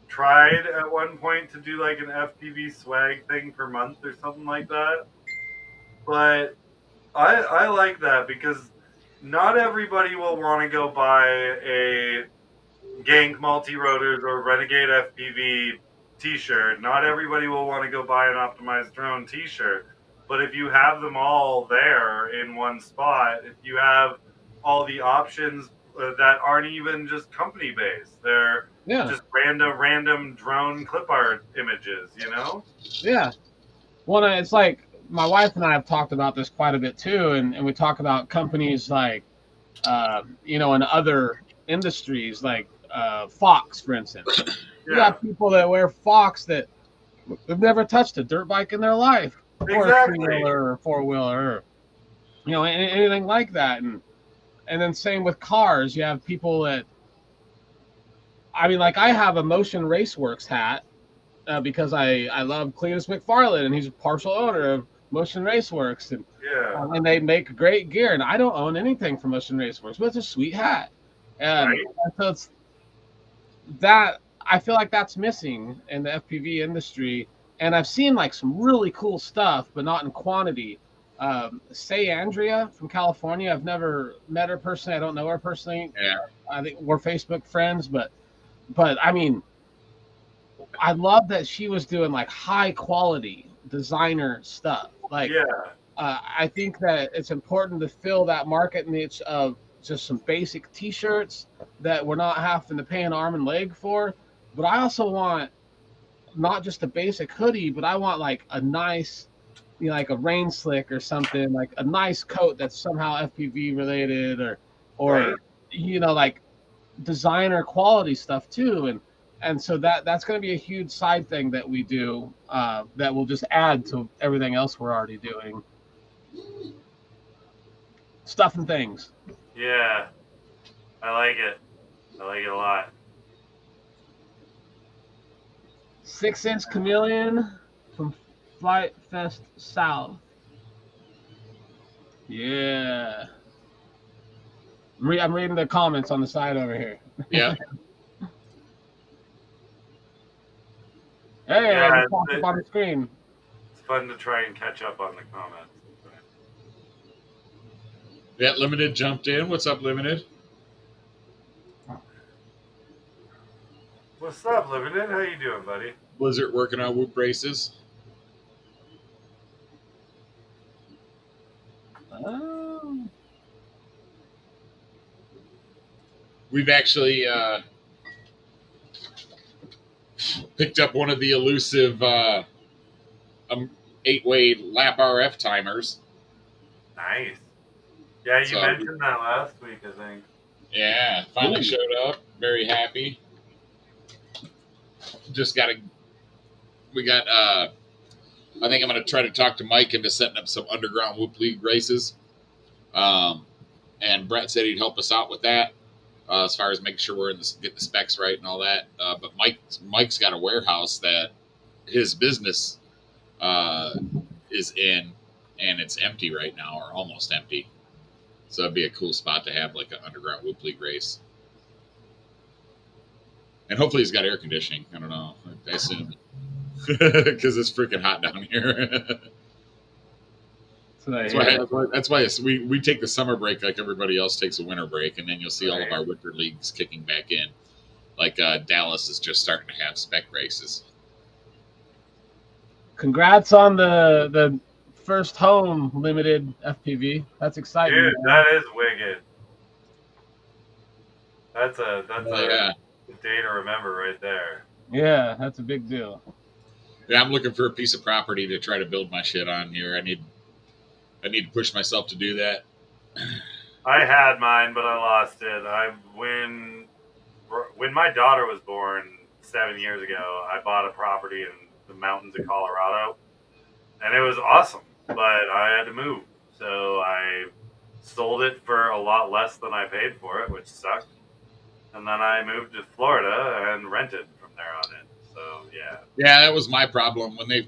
tried at one point to do like an FPV swag thing per month or something like that. But I like that because not everybody will want to go buy a Gank Multirotors or Renegade FPV t-shirt. Not everybody will want to go buy an Optimized Drone t-shirt. But if you have them all there in one spot, if you have all the options that aren't even just company based, they're just random drone clip art images, you know? Yeah. Well, it's like my wife and I have talked about this quite a bit too, and we talk about companies like, you know, in other industries like Fox, for instance. You got people that wear Fox that have never touched a dirt bike in their life, or a three-wheeler or four-wheeler, or, you know, anything like that. And then same with cars. You have people that, I mean, like I have a Motion Raceworks hat because I love Cletus McFarland, and he's a partial owner of Motion Raceworks, and they make great gear. And I don't own anything from Motion Raceworks, but it's a sweet hat. And so it's that I feel like that's missing in the FPV industry. And I've seen like some really cool stuff, but not in quantity. Say Andrea from California. I've never met her personally. I don't know her personally. Yeah. I think we're Facebook friends, but I mean, I love that she was doing like high quality designer stuff. Like, I think that it's important to fill that market niche of just some basic T-shirts that we're not having to pay an arm and leg for. But I also want not just a basic hoodie, but I want like a nice, you know, like a rain slick or something, like a nice coat that's somehow FPV related, or you know, like designer quality stuff too. And so that's going to be a huge side thing that we do that will just add to everything else we're already doing. Stuff and things. Yeah, I like it. I like it a lot. 6-inch chameleon from Flight Fest South. Yeah. I'm reading the comments on the side over here. Yeah. Hey, I just popped up on the screen. It's fun to try and catch up on the comments. Yeah, Limited jumped in. What's up, Limited? What's up, Limited? How you doing, buddy? Blizzard working on whoop races. Oh. We've actually picked up one of the elusive 8-way lap RF timers. Nice. Yeah, you mentioned that last week, I think. Yeah, finally showed up. Very happy. I think I'm going to try to talk to Mike into setting up some underground Whoop League races. And Brett said he'd help us out with that as far as making sure we're get the specs right and all that. But Mike's got a warehouse that his business is in, and it's empty right now, or almost empty. So it'd be a cool spot to have like an underground Whoop League race. And hopefully he's got air conditioning. I don't know. I assume. Because it's freaking hot down here. That's why we take the summer break like everybody else takes a winter break, and then you'll see all of our winter leagues kicking back in. Like Dallas is just starting to have spec races. Congrats on the first home Limited FPV. That's exciting. Dude, that is wicked. That's a day to remember right there. Yeah, that's a big deal. Yeah, I'm looking for a piece of property to try to build my shit on here. I need to push myself to do that. I had mine, but I lost it. When my daughter was born 7 years ago, I bought a property in the mountains of Colorado, and it was awesome. But I had to move, so I sold it for a lot less than I paid for it, which sucked. And then I moved to Florida and rented from there on in. So yeah, that was my problem when they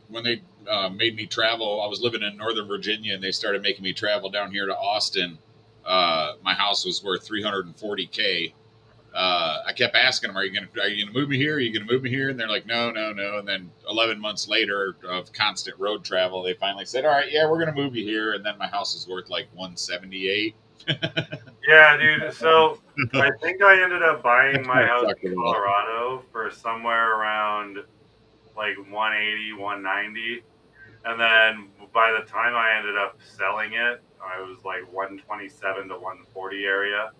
made me travel. I was living in Northern Virginia, and they started making me travel down here to Austin. My house was worth $340K. I kept asking them, "Are you gonna move me here? Are you gonna move me here?" And they're like, "No." And then 11 months later of constant road travel, they finally said, "All right, yeah, we're gonna move you here." And then my house is worth like $178. Yeah, dude. So I think I ended up buying my house in Colorado for somewhere around like $180, $190. And then by the time I ended up selling it, I was like 127 to 140 area.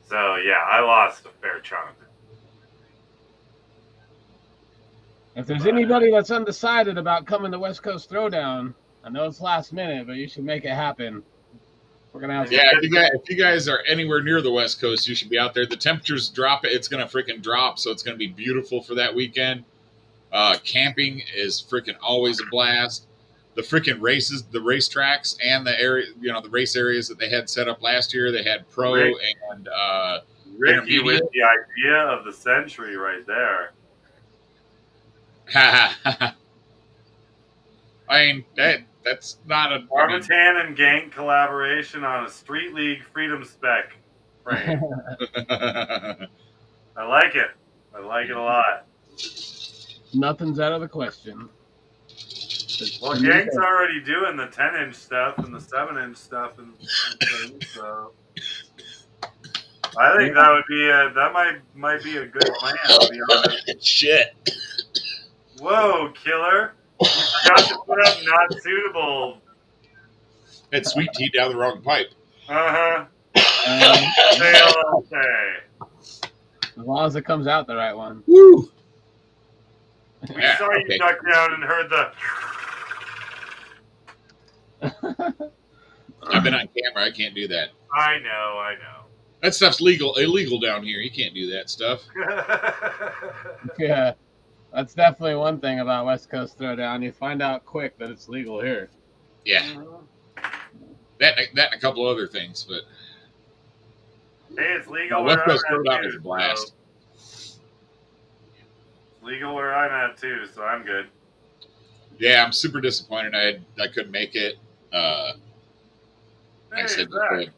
So yeah, I lost a fair chunk. If there's anybody that's undecided about coming to West Coast Throwdown, I know it's last minute, but you should make it happen. We're gonna have if you guys are anywhere near the West Coast, you should be out there. The temperatures drop; it's gonna freaking drop, so it's gonna be beautiful for that weekend. Camping is freaking always a blast. The freaking races, the racetracks, and the area, the race areas that they had set up last year. They had pro and Ricky with the idea of the century right there. I mean, that's not a Armattan and Gank collaboration on a Street League Freedom Spec frame. I like it. I like it a lot. Nothing's out of the question. Well, Gank's already doing the 10-inch stuff and the 7-inch stuff and things, so I think that would be that might be a good plan, to be honest. Shit. Whoa, killer. You forgot to put up not suitable. It's sweet tea down the wrong pipe. Uh-huh. As long as it comes out the right one. Woo! We saw you duck down and heard the... I've been on camera. I can't do that. I know. That stuff's illegal down here. You can't do that stuff. Yeah. That's definitely one thing about West Coast Throwdown. You find out quick that it's legal here. Yeah. That and a couple other things, but hey, it's legal. West Coast Throwdown is a blast. It's legal where I'm at too, so I'm good. Yeah, I'm super disappointed. I couldn't make it. Hey, I said Zach.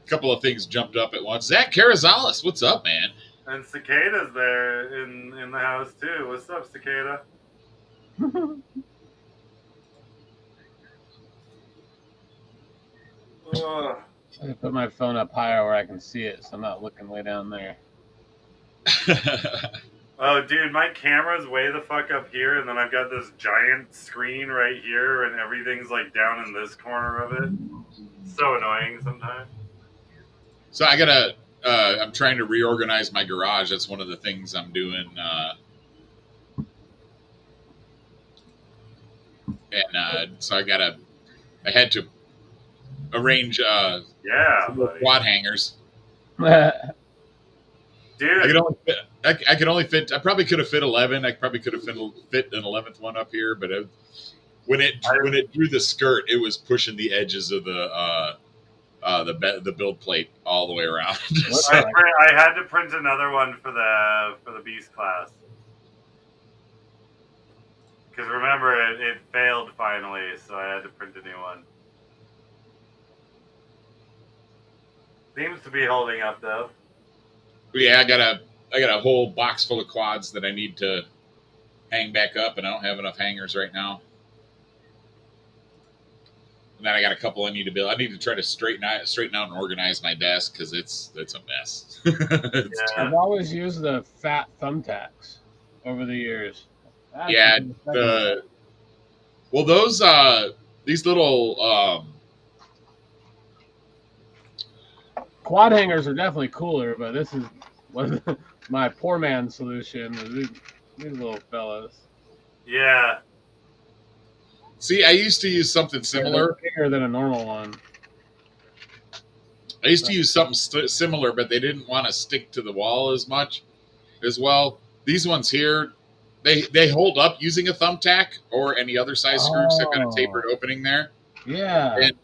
a couple of things jumped up at once. Zach Carazales, what's up, man? And Cicada's there in the house too. What's up, Cicada? I put my phone up higher where I can see it, so I'm not looking way down there. Oh, dude, my camera's way the fuck up here, and then I've got this giant screen right here, and everything's like down in this corner of it. So annoying sometimes. So I'm trying to reorganize my garage. That's one of the things I'm doing. So I had to arrange quad hangers. Dude, I could only fit. I probably could have fit 11. I probably could have fit an 11th one up here, but when it drew the skirt, it was pushing the edges of the build plate all the way around. I had to print another one for the Beast class because remember it failed finally, so I had to print a new one. Seems to be holding up though. Yeah, I got a whole box full of quads that I need to hang back up, and I don't have enough hangers right now. And then I got a couple I need to build. I need to try to straighten out and organize my desk because it's a mess. I've always used the fat thumbtacks over the years. Yeah, these little quad hangers are definitely cooler, but this is my poor man's solution. These little fellas. Yeah. See, I used to use something similar. Bigger than a normal one. I used to use something similar, but they didn't want to stick to the wall as much as well. These ones here, they hold up using a thumbtack or any other size screws. They've got a tapered opening there. Yeah. And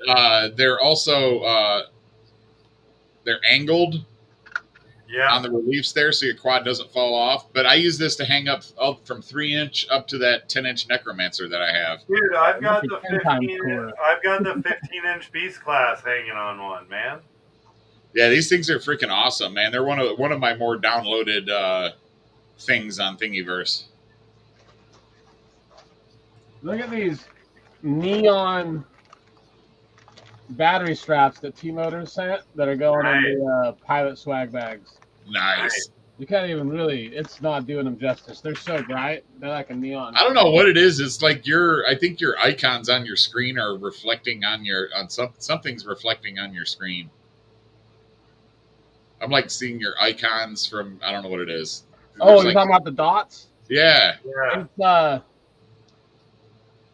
they're also they're angled on the reliefs there, so your quad doesn't fall off. But I use this to hang up from 3-inch up to that 10-inch Necromancer that I have. Dude, I've got the 15-inch Beast class hanging on one, man. Yeah, these things are freaking awesome, man. They're one of my more downloaded things on Thingiverse. Look at these neon battery straps that T-Motors sent that are going in the pilot swag bags. Nice. You can't even really. It's not doing them justice. They're so bright. They're like a neon. I don't know what it is. It's like I think your icons on your screen are reflecting something's reflecting on your screen. I'm like seeing your icons from, I don't know what it is. Oh, you're talking about the dots? Yeah. Yeah. It's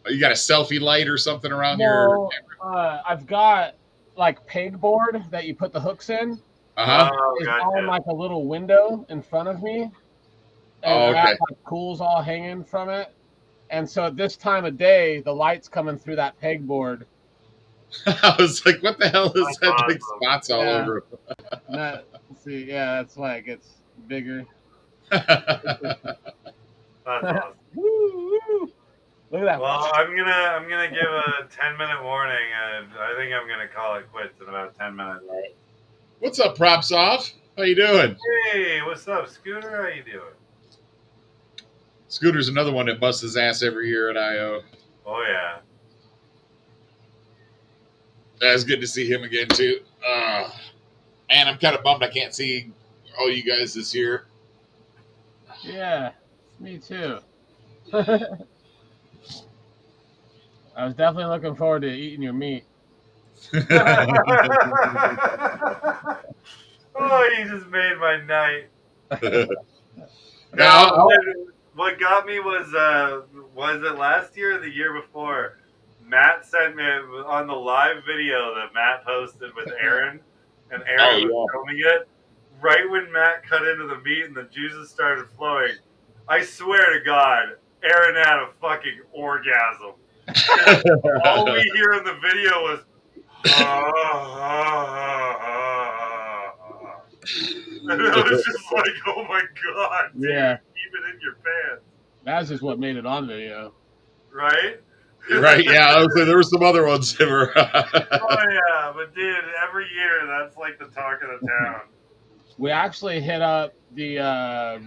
You got a selfie light or something around no, your camera? I've got like pegboard that you put the hooks in. Uh-huh. Oh, It's gotcha. on like a little window in front of me. And Oh, I have okay. like cools all hanging from it. And so at this time of day, the light's coming through that pegboard. I was like, what the hell is That's that big awesome. spots all Yeah. over? See, yeah, it's like it's bigger. That's awesome. Woo, woo. Look at that. Well, I'm gonna give a 10-minute warning, and I think I'm gonna call it quits in about 10 minutes. What's up, Props Off? How you doing? Hey, what's up, Scooter? How you doing? Scooter's another one that busts his ass every year at I.O. Oh yeah. It's good to see him again too. Man, I'm kind of bummed I can't see all you guys this year. Yeah, me too. I was definitely looking forward to eating your meat. Oh, you just made my night. Now, What got me was it last year or the year before? Matt sent me on the live video that Matt posted with Aaron, and Aaron was filming it. Right when Matt cut into the meat and the juices started flowing, I swear to God, Aaron had a fucking orgasm. All we hear in the video was, and I was just like, oh my God, dude, Yeah. keep it in your pants. That's just what made it on video. Right? Right, yeah. There were some other ones that were. Oh, yeah, but dude, every year that's like the talk of the town. We actually hit up the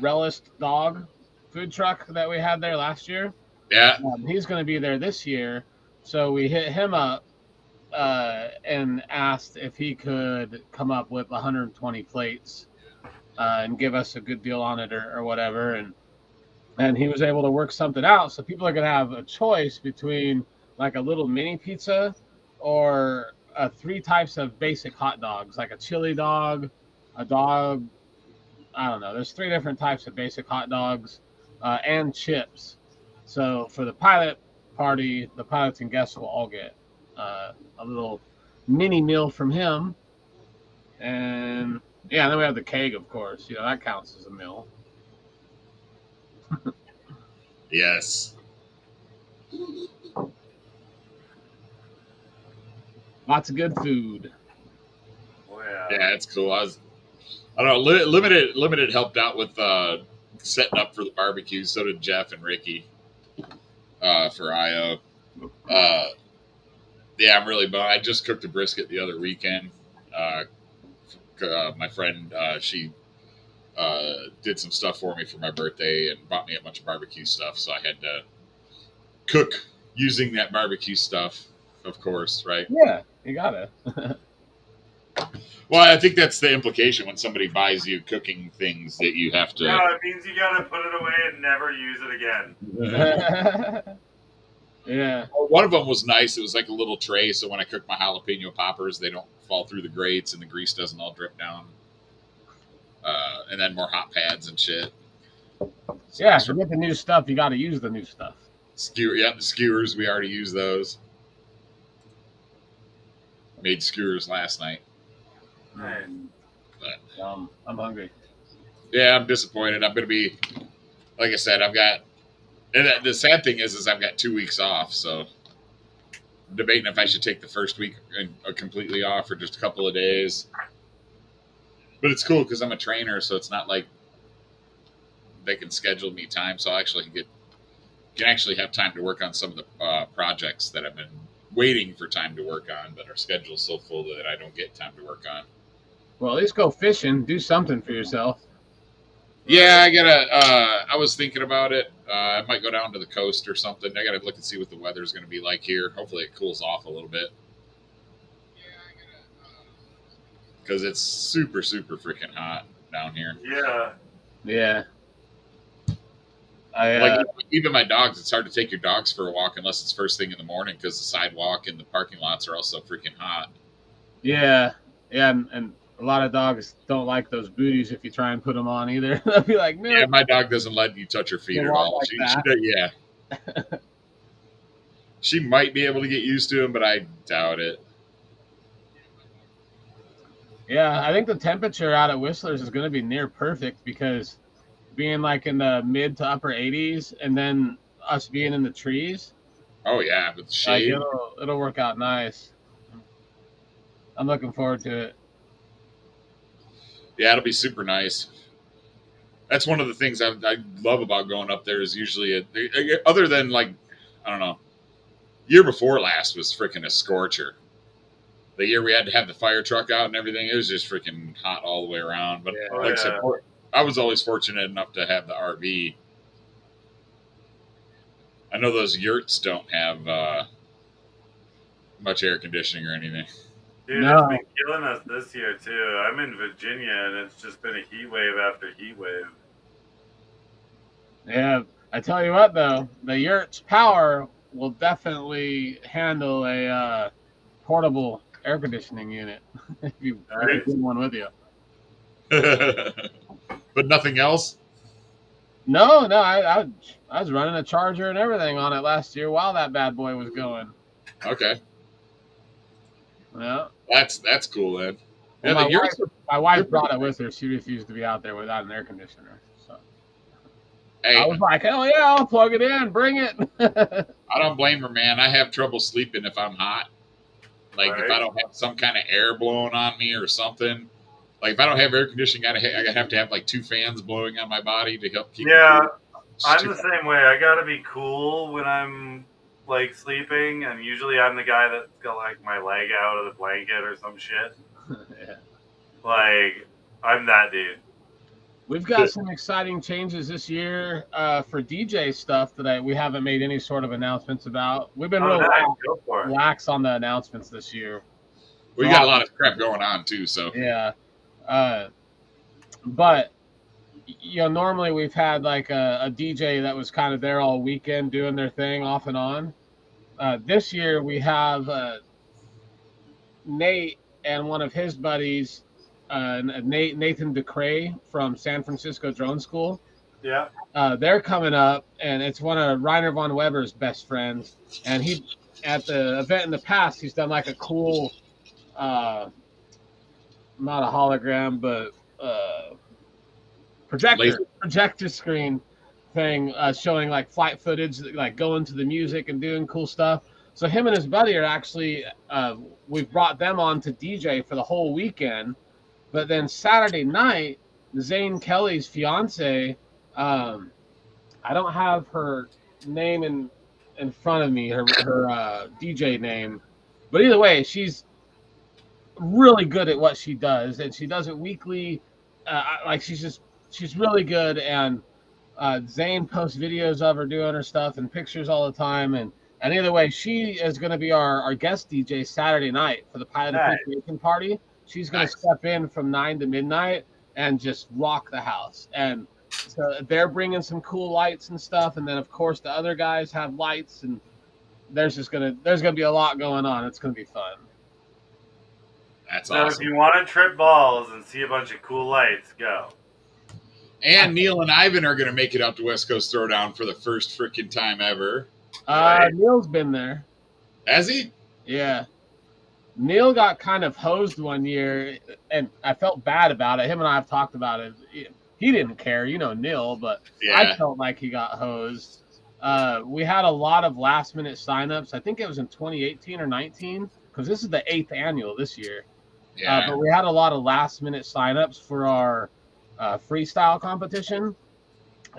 Relish dog food truck that we had there last year. Yeah. He's going to be there this year. So we hit him up and asked if he could come up with 120 plates and give us a good deal on it or whatever. And he was able to work something out. So people are going to have a choice between like a little mini pizza or 3 types of basic hot dogs, like a chili dog, a dog. I don't know. There's 3 different types of basic hot dogs and chips. So for the pilot party, the pilots and guests will all get a little mini meal from him. And yeah, then we have the keg, of course. You know, that counts as a meal. Yes. Lots of good food. Oh, yeah. Yeah, it's cool. I don't know. Limited helped out with setting up for the barbecue. So did Jeff and Ricky for IO. Yeah, I'm really bummed. I just cooked a brisket the other weekend. My friend, she did some stuff for me for my birthday and bought me a bunch of barbecue stuff. So I had to cook using that barbecue stuff, of course, right? Yeah, you gotta. Well, I think that's the implication when somebody buys you cooking things that you have to. No, it means you gotta put it away and never use it again. Yeah. One of them was nice. It was like a little tray, so when I cook my jalapeno poppers, they don't fall through the grates and the grease doesn't all drip down. And then more hot pads and shit. So Yeah, to get the new stuff, you got to use the new stuff. The skewers, we already used those. Made skewers last night. Nice. But, I'm hungry. yeah, I'm disappointed. I'm going to be, like I said, and the sad thing is I've got 2 weeks off, so I'm debating if I should take the first week completely off or just a couple of days. But it's cool because I'm a trainer, so it's not like they can schedule me time, so I'll actually can actually have time to work on some of the projects that I've been waiting for time to work on, but our schedule's so full that I don't get time to work on. Well, at least go fishing. Do something for yourself. Yeah, I was thinking about it. I might go down to the coast or something. I gotta look and see what the weather's gonna be like here. Hopefully it cools off a little bit. Because it's super, super freaking hot down here. Yeah. Yeah. Like even my dogs, it's hard to take your dogs for a walk unless it's first thing in the morning because the sidewalk and the parking lots are also freaking hot. Yeah, and a lot of dogs don't like those booties if you try and put them on either. They'll be like, no. Yeah, my dog doesn't let you touch her feet at all. Like She does, yeah. She might be able to get used to him, but I doubt it. Yeah, I think the temperature out at Whistler's is going to be near perfect because being like in the mid to upper 80s and then us being in the trees. Oh yeah, with shade. Like it'll work out nice. I'm looking forward to it. Yeah, it'll be super nice. That's one of the things I love about going up there is usually other than like, I don't know, year before last was freaking a scorcher. The year we had to have the fire truck out and everything, it was just freaking hot all the way around. But like I said, I was always fortunate enough to have the RV. I know those yurts don't have much air conditioning or anything. Dude, it's been killing us this year too. I'm in Virginia, and it's just been a heat wave after heat wave. Yeah, I tell you what though, the yurt's power will definitely handle a portable air conditioning unit if you bring one with you. But nothing else? No, I was running a charger and everything on it last year while that bad boy was going. Okay. Yeah. That's cool then. Yeah, well, my wife brought it with her. She refused to be out there without an air conditioner. So hey, I was like, hell yeah, I'll plug it in, bring it. I don't blame her, man. I have trouble sleeping if I'm hot. Like if I don't have some kind of air blowing on me or something. Like if I don't have air conditioning, I have to have like 2 fans blowing on my body to help keep. Yeah, I'm the same way. I gotta be cool when I'm like sleeping, and usually I'm the guy that's got like my leg out of the blanket or some shit. Yeah. Like I'm that dude. We've got some exciting changes this year for DJ stuff that we haven't made any sort of announcements about. We've been real lax on the announcements this year. We got a lot of crap going on too, so yeah. But you know, normally we've had like a DJ that was kind of there all weekend doing their thing off and on. This year we have Nate and one of his buddies, Nathan DeCray from San Francisco Drone School. Yeah. They're coming up, and it's one of Rainer von Weber's best friends. And he, at the event in the past, he's done like a cool, not a hologram, but projector screen thing showing like flight footage, like going to the music and doing cool stuff. So him and his buddy are actually, we've brought them on to DJ for the whole weekend. But then Saturday night, Zane Kelly's fiance, I don't have her name in front of me, her DJ name. But either way, she's really good at what she does, and she does it weekly. Like she's really good, and Zane posts videos of her doing her stuff and pictures all the time, and either way, she is going to be our guest DJ Saturday night for the pilot appreciation party. She's going to step in from 9 to midnight and just rock the house. And so they're bringing some cool lights and stuff, and then of course the other guys have lights, and there's going to be a lot going on. It's going to be fun. That's awesome. So if you want to trip balls and see a bunch of cool lights, go. And Neil and Ivan are going to make it out to West Coast Throwdown for the first freaking time ever. Neil's been there. Has he? Yeah. Neil got kind of hosed one year, and I felt bad about it. Him and I have talked about it. He didn't care, you know, Neil, but yeah. I felt like he got hosed. We had a lot of last-minute signups. I think it was in 2018 or 19, because this is the 8th annual this year. Yeah. But we had a lot of last-minute signups for our freestyle competition,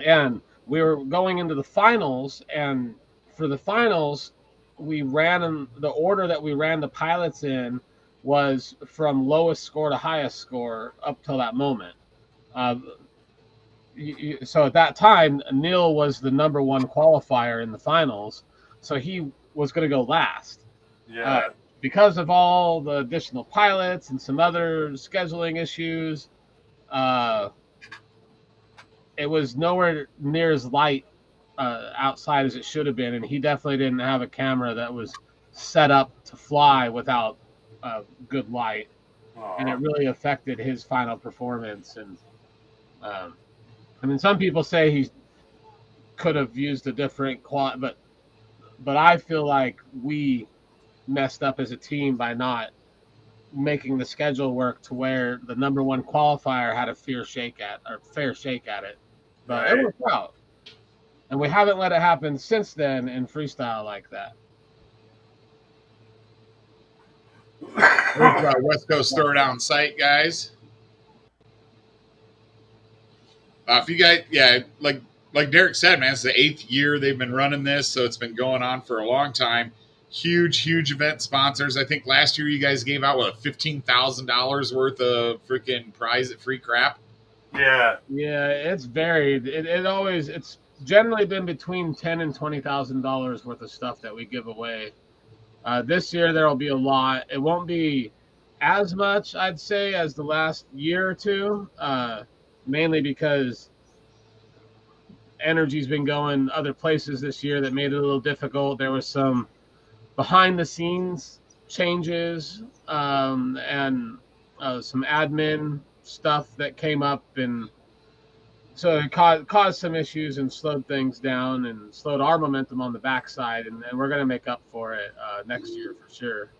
and we were going into the finals, and for the finals, we ran the order that we ran the pilots in was from lowest score to highest score up till that moment. So at that time, Neil was the number 1 qualifier in the finals, so he was going to go last. Yeah. Because of all the additional pilots and some other scheduling issues, it was nowhere near as light outside as it should have been, and he definitely didn't have a camera that was set up to fly without good light, and it really affected his final performance. And I mean, some people say he could have used a different quad, but I feel like we messed up as a team by not making the schedule work to where the number one qualifier had a fair shake at it. But it worked out. And we haven't let it happen since then in freestyle like that. Here's our West Coast Throwdown site, guys. If you guys, like Derek said, man, it's the 8th year they've been running this, so it's been going on for a long time. Huge event sponsors. I think last year you guys gave out $15,000 worth of freaking free crap. Yeah, it's varied. It's generally been between $10,000 and $20,000 worth of stuff that we give away. This year there will be a lot. It won't be as much, I'd say, as the last year or two, mainly because energy's been going other places this year that made it a little difficult. There was some behind the scenes changes and some admin stuff that came up, and so it caused some issues and slowed things down and slowed our momentum on the backside, and we're going to make up for it next year for sure.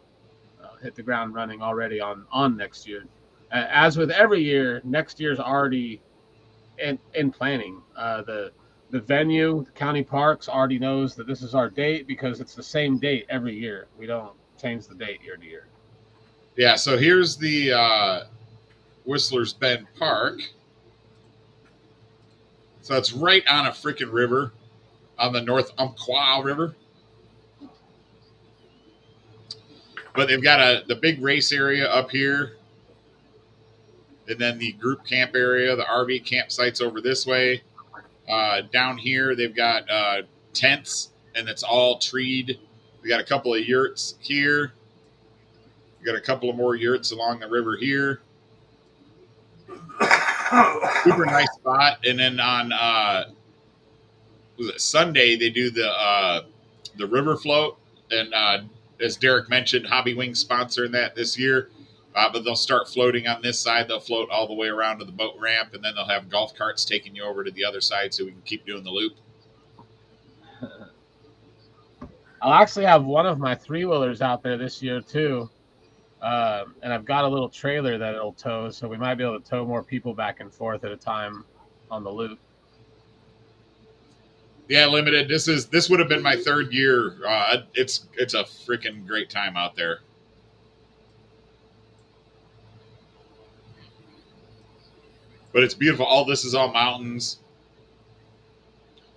Hit the ground running already on next year. As with every year, next year's already in planning. The venue, the county parks, already knows that this is our date because it's the same date every year. We don't change the date year to year. Yeah, so here's the Whistler's Bend Park. So it's right on a freaking river, on the North Umpqua River. But they've got the big race area up here, and then the group camp area, the RV campsites over this way. Down here, they've got tents, and it's all treed. We got a couple of yurts here. We got a couple of more yurts along the river here. Super nice spot. And then on Sunday, they do the river float, and as Derek mentioned, Hobby Wings sponsoring that this year. But they'll start floating on this side. They'll float all the way around to the boat ramp, and then they'll have golf carts taking you over to the other side so we can keep doing the loop. I'll actually have one of my 3-wheelers out there this year, too. And I've got a little trailer that it'll tow, so we might be able to tow more people back and forth at a time on the loop. Yeah, limited. This would have been my 3rd year. It's a freaking great time out there. But it's beautiful. All this is all mountains.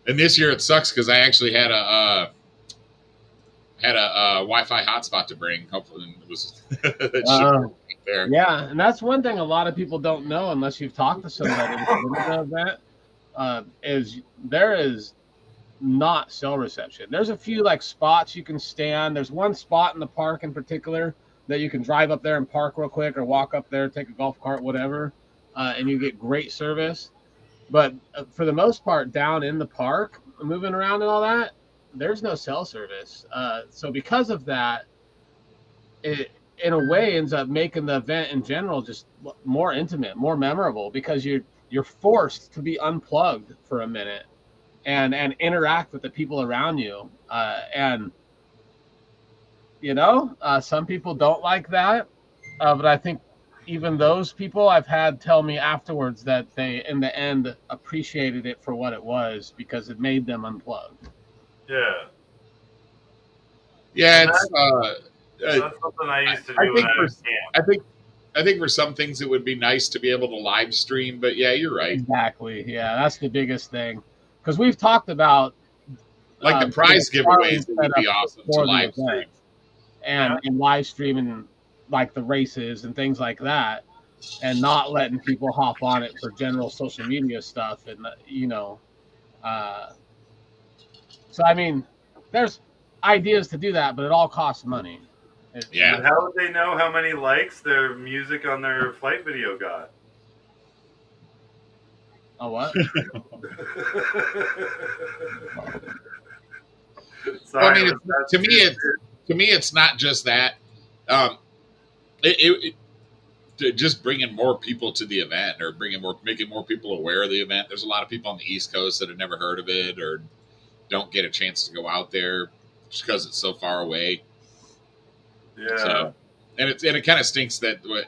And this year it sucks because I actually had a Wi-Fi hotspot to bring. Hopefully it was there. Yeah, and that's one thing a lot of people don't know unless you've talked to somebody about that. Is there is not cell reception. There's a few like spots you can stand. There's one spot in the park in particular that you can drive up there and park real quick, or walk up there, take a golf cart, whatever. And you get great service. But for the most part, down in the park, moving around and all that, there's no cell service. So because of that, it in a way ends up making the event in general just more intimate, more memorable, because you're forced to be unplugged for a minute and interact with the people around you. And some people don't like that, but I think even those people I've had tell me afterwards that they, in the end, appreciated it for what it was because it made them unplugged. Yeah. Yeah, that's something I used to do when I was camp. I think for some things it would be nice to be able to live stream, but yeah, you're right. Exactly. Yeah, that's the biggest thing. Because we've talked about like the prize giveaways would be awesome to live stream. And live streaming like the races and things like that, and not letting people hop on it for general social media stuff. And, so, I mean, there's ideas to do that, but it all costs money. Yeah. But how would they know how many likes their music on their flight video got? A what? Well, I mean, Sorry, to me, it's not just that. Um, just bringing more people to the event, or making more people aware of the event. There's a lot of people on the East Coast that have never heard of it or don't get a chance to go out there just because it's so far away. Yeah. So, and it kind of stinks that let's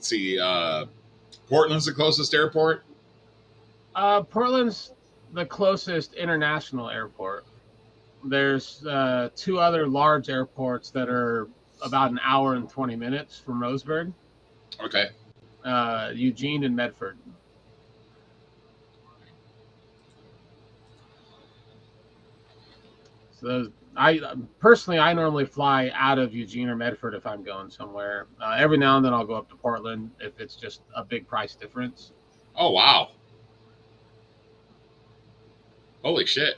see, Portland's the closest airport. Portland's the closest international airport. There's 2 other large airports that are about an hour and 20 minutes from Roseburg. Okay. Eugene and Medford. So I normally fly out of Eugene or Medford if I'm going somewhere. Every now and then I'll go up to Portland if it's just a big price difference. Oh, wow. Holy shit.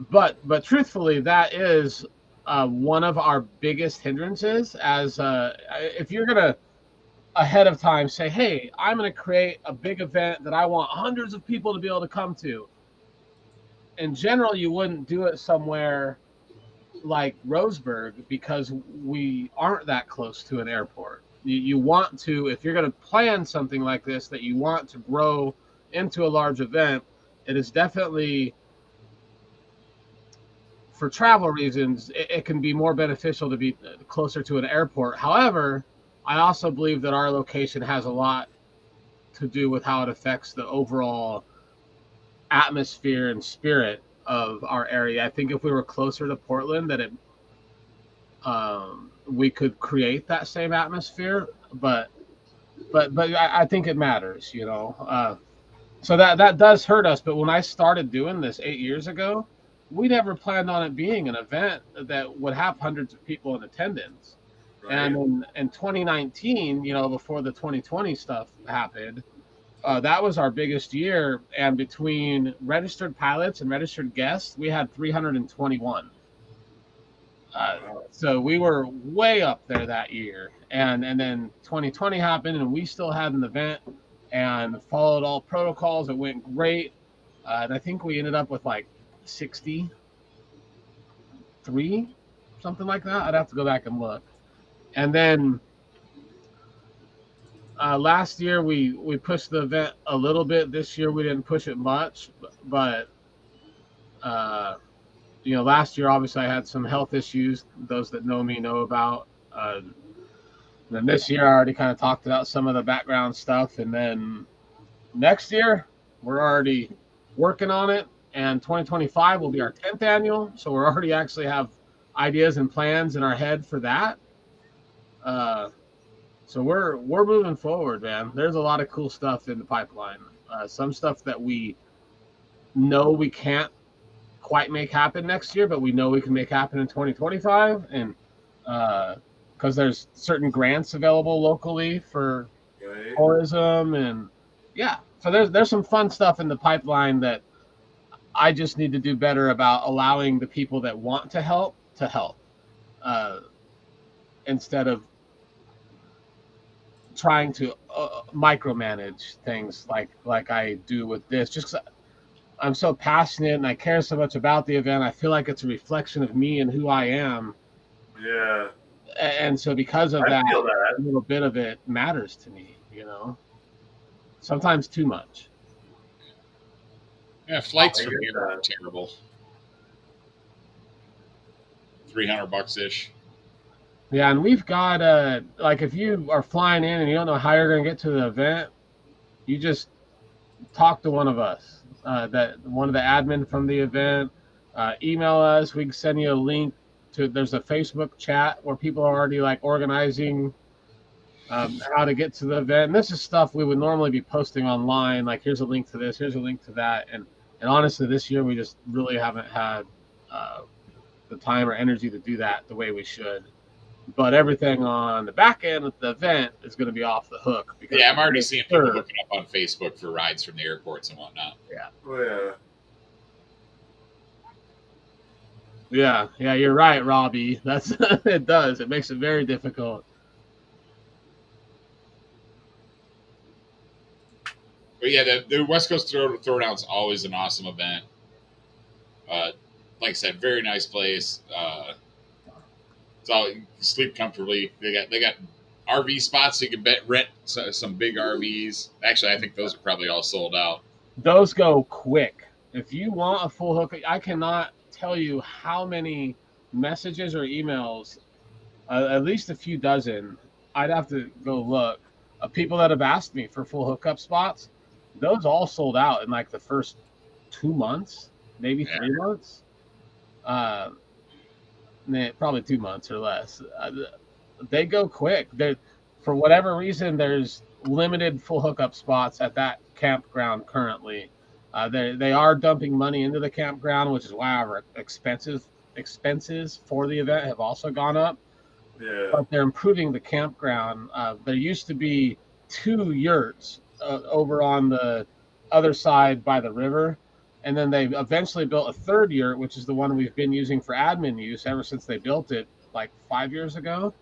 But truthfully, that is one of our biggest hindrances. As if you're gonna ahead of time say, hey, I'm gonna create a big event that I want hundreds of people to be able to come to. In general, you wouldn't do it somewhere like Roseburg because we aren't that close to an airport. You want to, if you're going to plan something like this, that you want to grow into a large event, it is definitely, for travel reasons, it can be more beneficial to be closer to an airport. However, I also believe that our location has a lot to do with how it affects the overall atmosphere and spirit of our area. I think if we were closer to Portland, that we could create that same atmosphere. But I think it matters, you know. So that does hurt us. But when I started doing this 8 years ago, we never planned on it being an event that would have hundreds of people in attendance. Right. And in 2019, you know, before the 2020 stuff happened, that was our biggest year, and between registered pilots and registered guests, we had 321. So we were way up there that year, and then 2020 happened, and we still had an event and followed all protocols. It went great, and I think we ended up with like 63, something like that. I'd have to go back and look. And then last year we pushed the event a little bit. This year we didn't push it much, but you know, last year obviously I had some health issues. Those that know me know about. Then this year I already kind of talked about some of the background stuff, and then next year we're already working on it. And 2025 will be our 10th annual, so we're already actually have ideas and plans in our head for that. So we're moving forward, man. There's a lot of cool stuff in the pipeline. Some stuff that we know we can't quite make happen next year, but we know we can make happen in 2025. And because there's certain grants available locally for tourism, and yeah, so there's some fun stuff in the pipeline that I just need to do better about allowing the people that want to help instead of trying to micromanage things like I do with this. Just 'cause I'm so passionate and I care so much about the event, I feel like it's a reflection of me and who I am. Yeah. And so because of that, a little bit of it matters to me, you know. Sometimes too much. Yeah, flights from here are terrible. $300 ish. Yeah, and we've got like if you are flying in and you don't know how you're going to get to the event, you just talk to one of us, one of the admin from the event. Email us. We can send you a link to. There's a Facebook chat where people are already like organizing how to get to the event. And this is stuff we would normally be posting online. Like, here's a link to this. Here's a link to that. And honestly, this year we just really haven't had the time or energy to do that the way we should. But everything on the back end of the event is going to be off the hook. Because yeah, I'm already seeing people looking up on Facebook for rides from the airports and whatnot. Yeah. Oh, yeah. Yeah, you're right, Robbie. That's it does. It makes it very difficult. But yeah, the West Coast Throwdown is always an awesome event. Like I said, very nice place. It's all, you can sleep comfortably. They got RV spots so you can rent some big RVs. Actually, I think those are probably all sold out. Those go quick. If you want a full hook, I cannot tell you how many messages or emails, at least a few dozen. I'd have to go look, of people that have asked me for full hookup spots. Those all sold out in like the first 2 months, maybe 3 months. Probably 2 months or less. They go quick. For whatever reason, there's limited full hookup spots at that campground currently. They are dumping money into the campground, which is why our expenses for the event have also gone up. Yeah. But they're improving the campground. There used to be 2 yurts over on the other side by the river. And then they eventually built a 3rd yurt, which is the one we've been using for admin use ever since they built it like 5 years ago.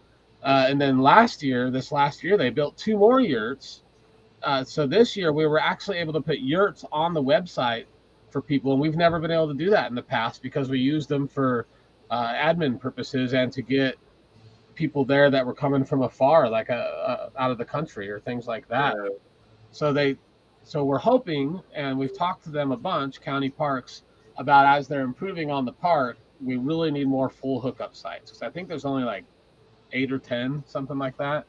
And then this last year, they built 2 more yurts. So this year, we were actually able to put yurts on the website for people. And we've never been able to do that in the past because we used them for admin purposes and to get people there that were coming from afar, like out of the country or things like that. Yeah. So we're hoping, and we've talked to them a bunch, county parks, about as they're improving on the park, we really need more full hookup sites. Because I think there's only like 8 or 10, something like that.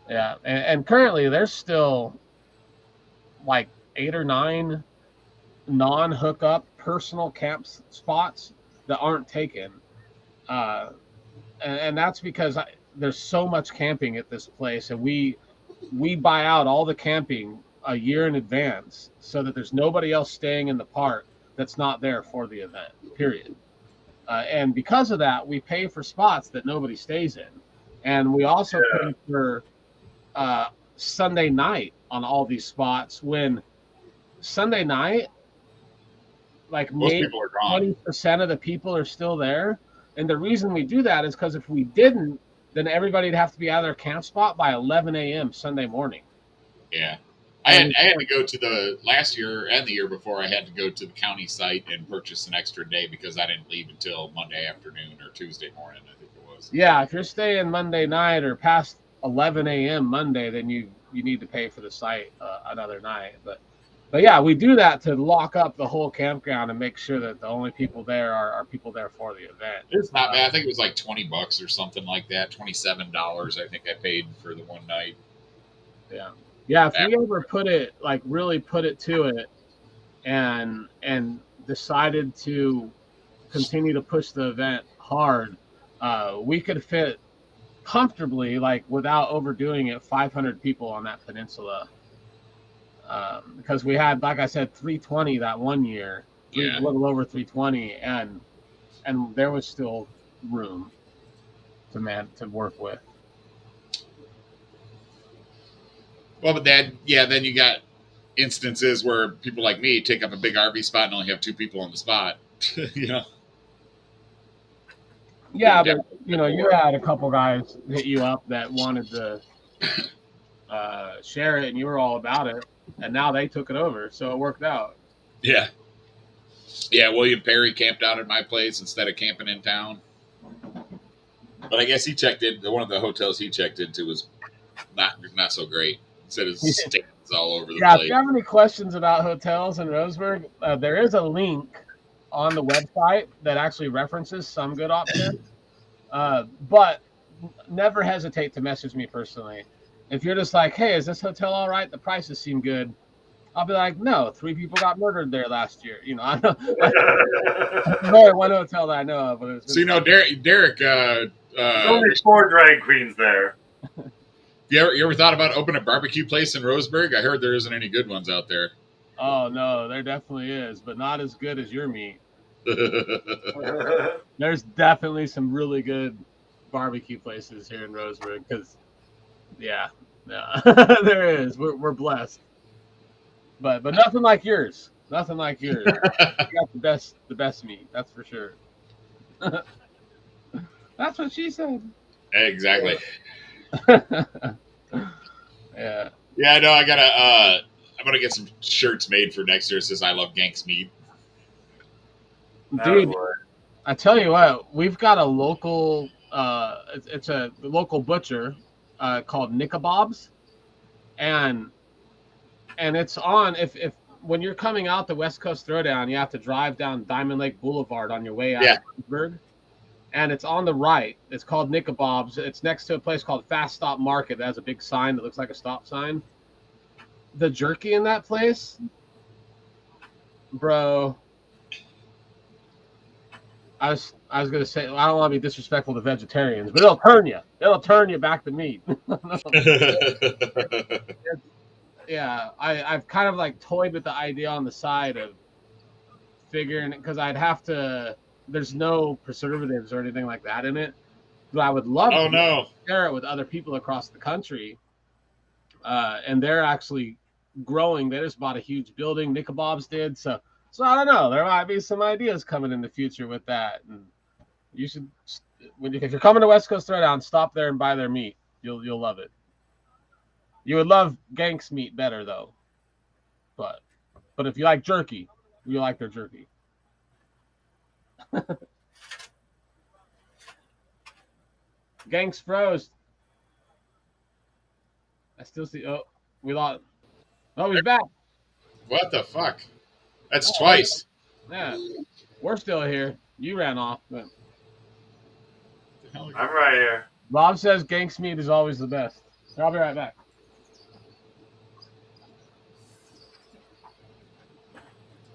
Yeah, and currently there's still like 8 or 9 non-hookup personal camp spots that aren't taken. And that's because there's so much camping at this place, and we buy out all the camping a year in advance so that there's nobody else staying in the park that's not there for the event, period. And because of that, we pay for spots that nobody stays in. And we also pay for Sunday night on all these spots, when Sunday night, like maybe 20% of the people are still there. And the reason we do that is because if we didn't, then everybody would have to be out of their camp spot by 11 a.m. Sunday morning. Yeah. I had to go to the last year and the year before, I had to go to the county site and purchase an extra day because I didn't leave until Monday afternoon or Tuesday morning, I think it was. Yeah, if you're staying Monday night or past 11 a.m. Monday, then you need to pay for the site another night. But yeah, we do that to lock up the whole campground and make sure that the only people there are people there for the event. It's not bad. I think it was like $20 or something like that. $27, I think I paid for the one night. Yeah. Yeah, if we ever really put it to it and decided to continue to push the event hard, we could fit comfortably, like without overdoing it, 500 people on that peninsula. Because we had, like I said, 320 that one year, a little over 320, and there was still room to work with. Well, but then you got instances where people like me take up a big RV spot and only have 2 people on the spot. You know. Yeah, but you had a couple guys hit you up that wanted to share it, and you were all about it, and now they took it over, so it worked out. Yeah. Yeah, William Perry camped out at my place instead of camping in town. But I guess he checked in. One of the hotels he checked into was not so great. He said his stands all over the place. Yeah, if you have any questions about hotels in Roseburg, there is a link on the website that actually references some good options. But never hesitate to message me personally. If you're just like, hey, is this hotel all right? The prices seem good. I'll be like, no, 3 people got murdered there last year. I know. Only one hotel that I know of. But Derek. Only 4 drag queens there. You ever thought about opening a barbecue place in Roseburg? I heard there isn't any good ones out there. Oh, no, there definitely is, but not as good as your meat. There's definitely some really good barbecue places here in Roseburg because, there is. We're blessed. But nothing like yours. Nothing like yours. You got the best meat, that's for sure. That's what she said. Exactly. Yeah. Yeah, no, I gotta. I'm gonna get some shirts made for next year. It says "I love Gank's meat." Dude, boy. I tell you what, we've got a local. It's a local butcher called Nickabob's, and it's on if when you're coming out the West Coast Throwdown, you have to drive down Diamond Lake Boulevard on your way out Yeah. of Pittsburgh. And it's on the right. It's called Nickabob's. It's next to a place called Fast Stop Market that has a big sign that looks like a stop sign. The jerky in that place, bro. I was gonna say I don't want to be disrespectful to vegetarians, but it'll turn you. It'll turn you back to meat. Yeah, I've kind of like toyed with the idea on the side of figuring because I'd have to. There's no preservatives or anything like that in it, but I would love Oh to no! share it with other people across the country. And they're actually growing. They just bought a huge building. Nickabob's did so. So I don't know. There might be some ideas coming in the future with that. And you should, if you're coming to West Coast Throwdown, stop there and buy their meat. You'll love it. You would love Gank's meat better though. But if you like jerky, you like their jerky. Gank's froze. I still see. Oh, we lost. Oh, he's back. What the fuck? That's twice. Yeah, we're still here. You ran off, but I'm right here. Bob says Gank's meat is always the best. I'll be right back.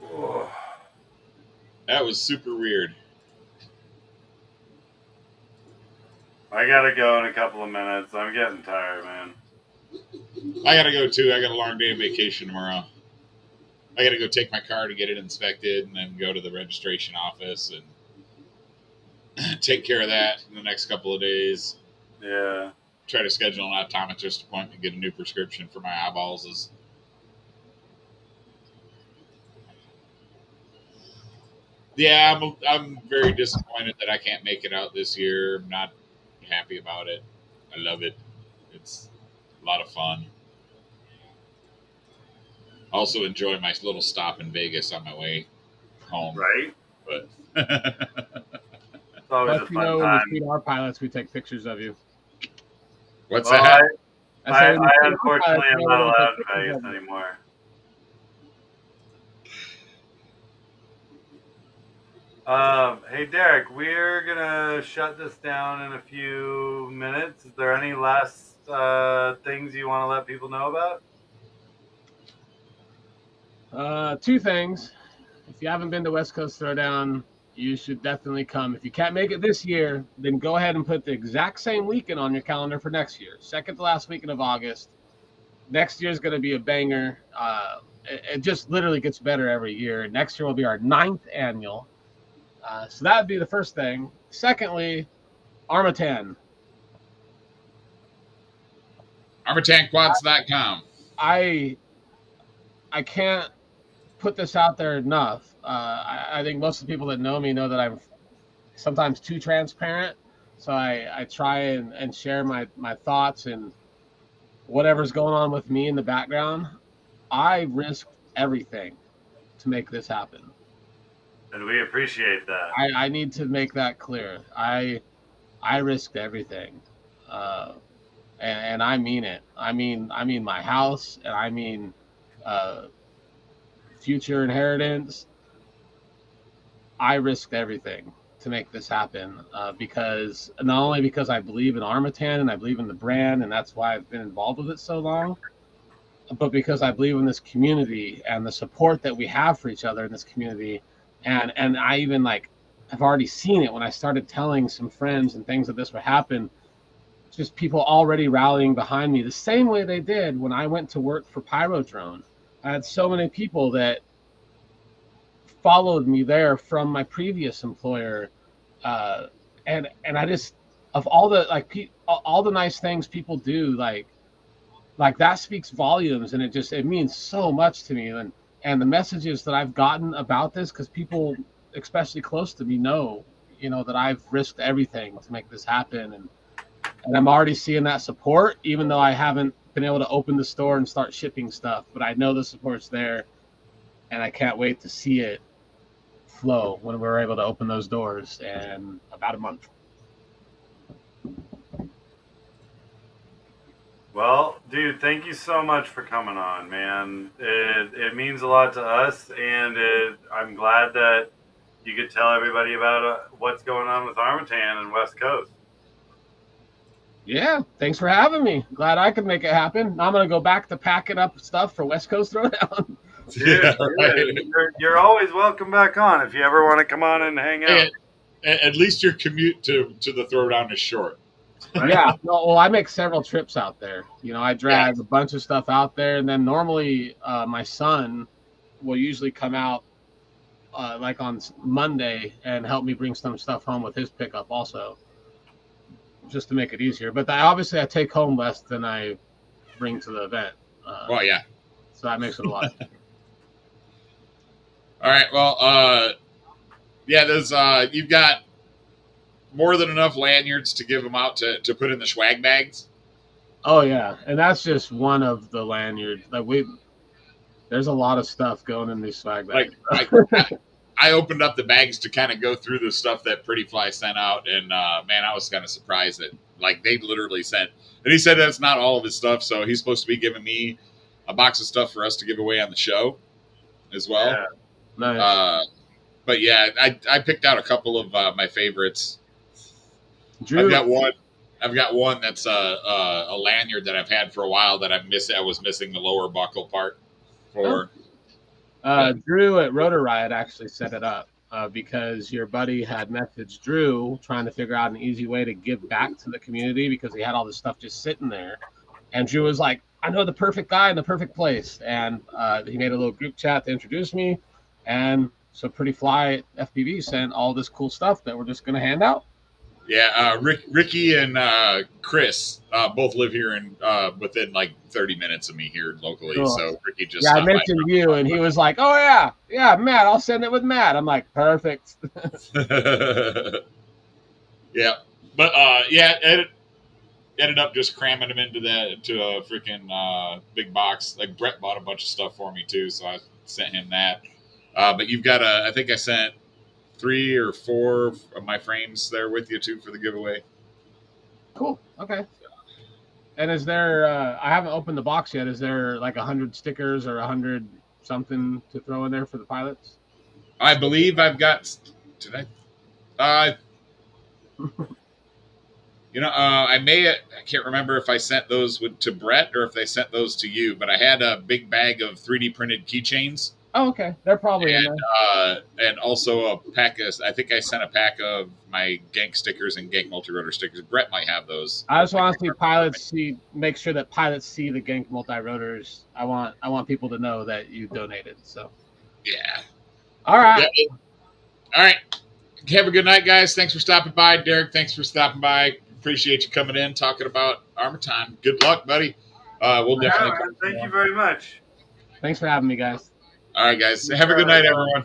Oh. That was super weird. I gotta go in a couple of minutes. I'm getting tired, man. I gotta go too. I got a long day of vacation tomorrow. I gotta go take my car to get it inspected and then go to the registration office and take care of that in the next couple of days. Yeah. Try to schedule an optometrist appointment, get a new prescription for my eyeballs. Yeah, I'm very disappointed that I can't make it out this year. I'm not happy about it. I love it. It's a lot of fun. Also enjoy my little stop in Vegas on my way home. Right? But it's always a fun time. When you see our pilots, we take pictures of you. What's that? I unfortunately am not allowed in Vegas anymore. Hey Derek, we're gonna shut this down in a few minutes. Is there any last things you want to let people know about? Two things. If you haven't been to West Coast Throwdown, you should definitely come. If you can't make it this year, then go ahead and put the exact same weekend on your calendar for next year. Second to last weekend of August. Next year is going to be a banger. It just literally gets better every year. Next year will be our 9th annual. So that would be the first thing. Secondly, Armattan. ArmattanQuads.com. I can't put this out there enough. I think most of the people that know me know that I'm sometimes too transparent. So I try and share my thoughts and whatever's going on with me in the background. I risked everything to make this happen. And we appreciate that. I need to make that clear. I risked everything. And I mean it. I mean my house, and I mean future inheritance. I risked everything to make this happen because not only because I believe in Armattan and I believe in the brand, and that's why I've been involved with it so long, but because I believe in this community and the support that we have for each other in this community. And I even I've already seen it when I started telling some friends and things that this would happen. Just people already rallying behind me the same way they did when I went to work for Pyrodrone. I had so many people that followed me there from my previous employer, and I just, of all the all the nice things people do, like that speaks volumes, and it means so much to me. And the messages that I've gotten about this, because people, especially close to me, know that I've risked everything to make this happen, and I'm already seeing that support, even though I haven't been able to open the store and start shipping stuff, but I know the support's there, and I can't wait to see it flow when we're able to open those doors in about a month. Well, dude, thank you so much for coming on, man. It means a lot to us, and I'm glad that you could tell everybody about what's going on with Armattan and West Coast. Yeah, thanks for having me. Glad I could make it happen. I'm gonna go back to packing up stuff for West Coast Throwdown. Dude, you're always welcome back on if you ever want to come on and hang out. At least your commute to the Throwdown is short. Yeah, well, I make several trips out there. You know, I drag a bunch of stuff out there, and then normally my son will usually come out like on Monday and help me bring some stuff home with his pickup also, just to make it easier. But obviously I take home less than I bring to the event. Well, yeah. So that makes it a lot. All right. Well, yeah, there's you've got more than enough lanyards to give them out to put in the swag bags. Oh yeah, and that's just one of the lanyards. Like there's a lot of stuff going in these swag bags. Like I opened up the bags to kind of go through the stuff that Pretty Fly sent out, and man, I was kind of surprised that like they literally sent. And he said that's not all of his stuff, so he's supposed to be giving me a box of stuff for us to give away on the show as well. Yeah. Nice. But yeah, I picked out a couple of my favorites. Drew, I've got one that's a lanyard that I've had for a while that I was missing the lower buckle part for. Drew at Rotor Riot actually set it up because your buddy had messaged Drew trying to figure out an easy way to give back to the community because he had all this stuff just sitting there. And Drew was like, I know the perfect guy in the perfect place. And he made a little group chat to introduce me. And so Pretty Fly FPV sent all this cool stuff that we're just going to hand out. Yeah, Ricky and Chris both live here in within like 30 minutes of me here locally. Cool. So Ricky just I mentioned you, and he was like, "Oh yeah, Matt, I'll send it with Matt." I'm like, "Perfect." Yeah, but ended up just cramming them into a freaking big box. Like Brett bought a bunch of stuff for me too, so I sent him that. But you've got I think I sent 3 or 4 of my frames there with you too for the giveaway. Cool. Okay. And is there? I haven't opened the box yet. Is there like 100 stickers or 100 something to throw in there for the pilots? I believe I've got. Did I? You know, I can't remember if I sent those to Brett or if they sent those to you. But I had a big bag of 3D printed keychains. Oh, okay. They're probably in there. And also a pack of, I think I sent a pack of my Gank stickers and Gank Multirotor stickers. Brett might have those. I just want to see make sure that pilots see the Gank Multirotors. I want people to know that you donated. So. Yeah. All right. Yeah. All right. Have a good night, guys. Thanks for stopping by. Derek, thanks for stopping by. Appreciate you coming in, talking about Armattan. Good luck, buddy. We'll definitely. Thank you very much. Thanks for having me, guys. All right, guys. Have a good night, everyone.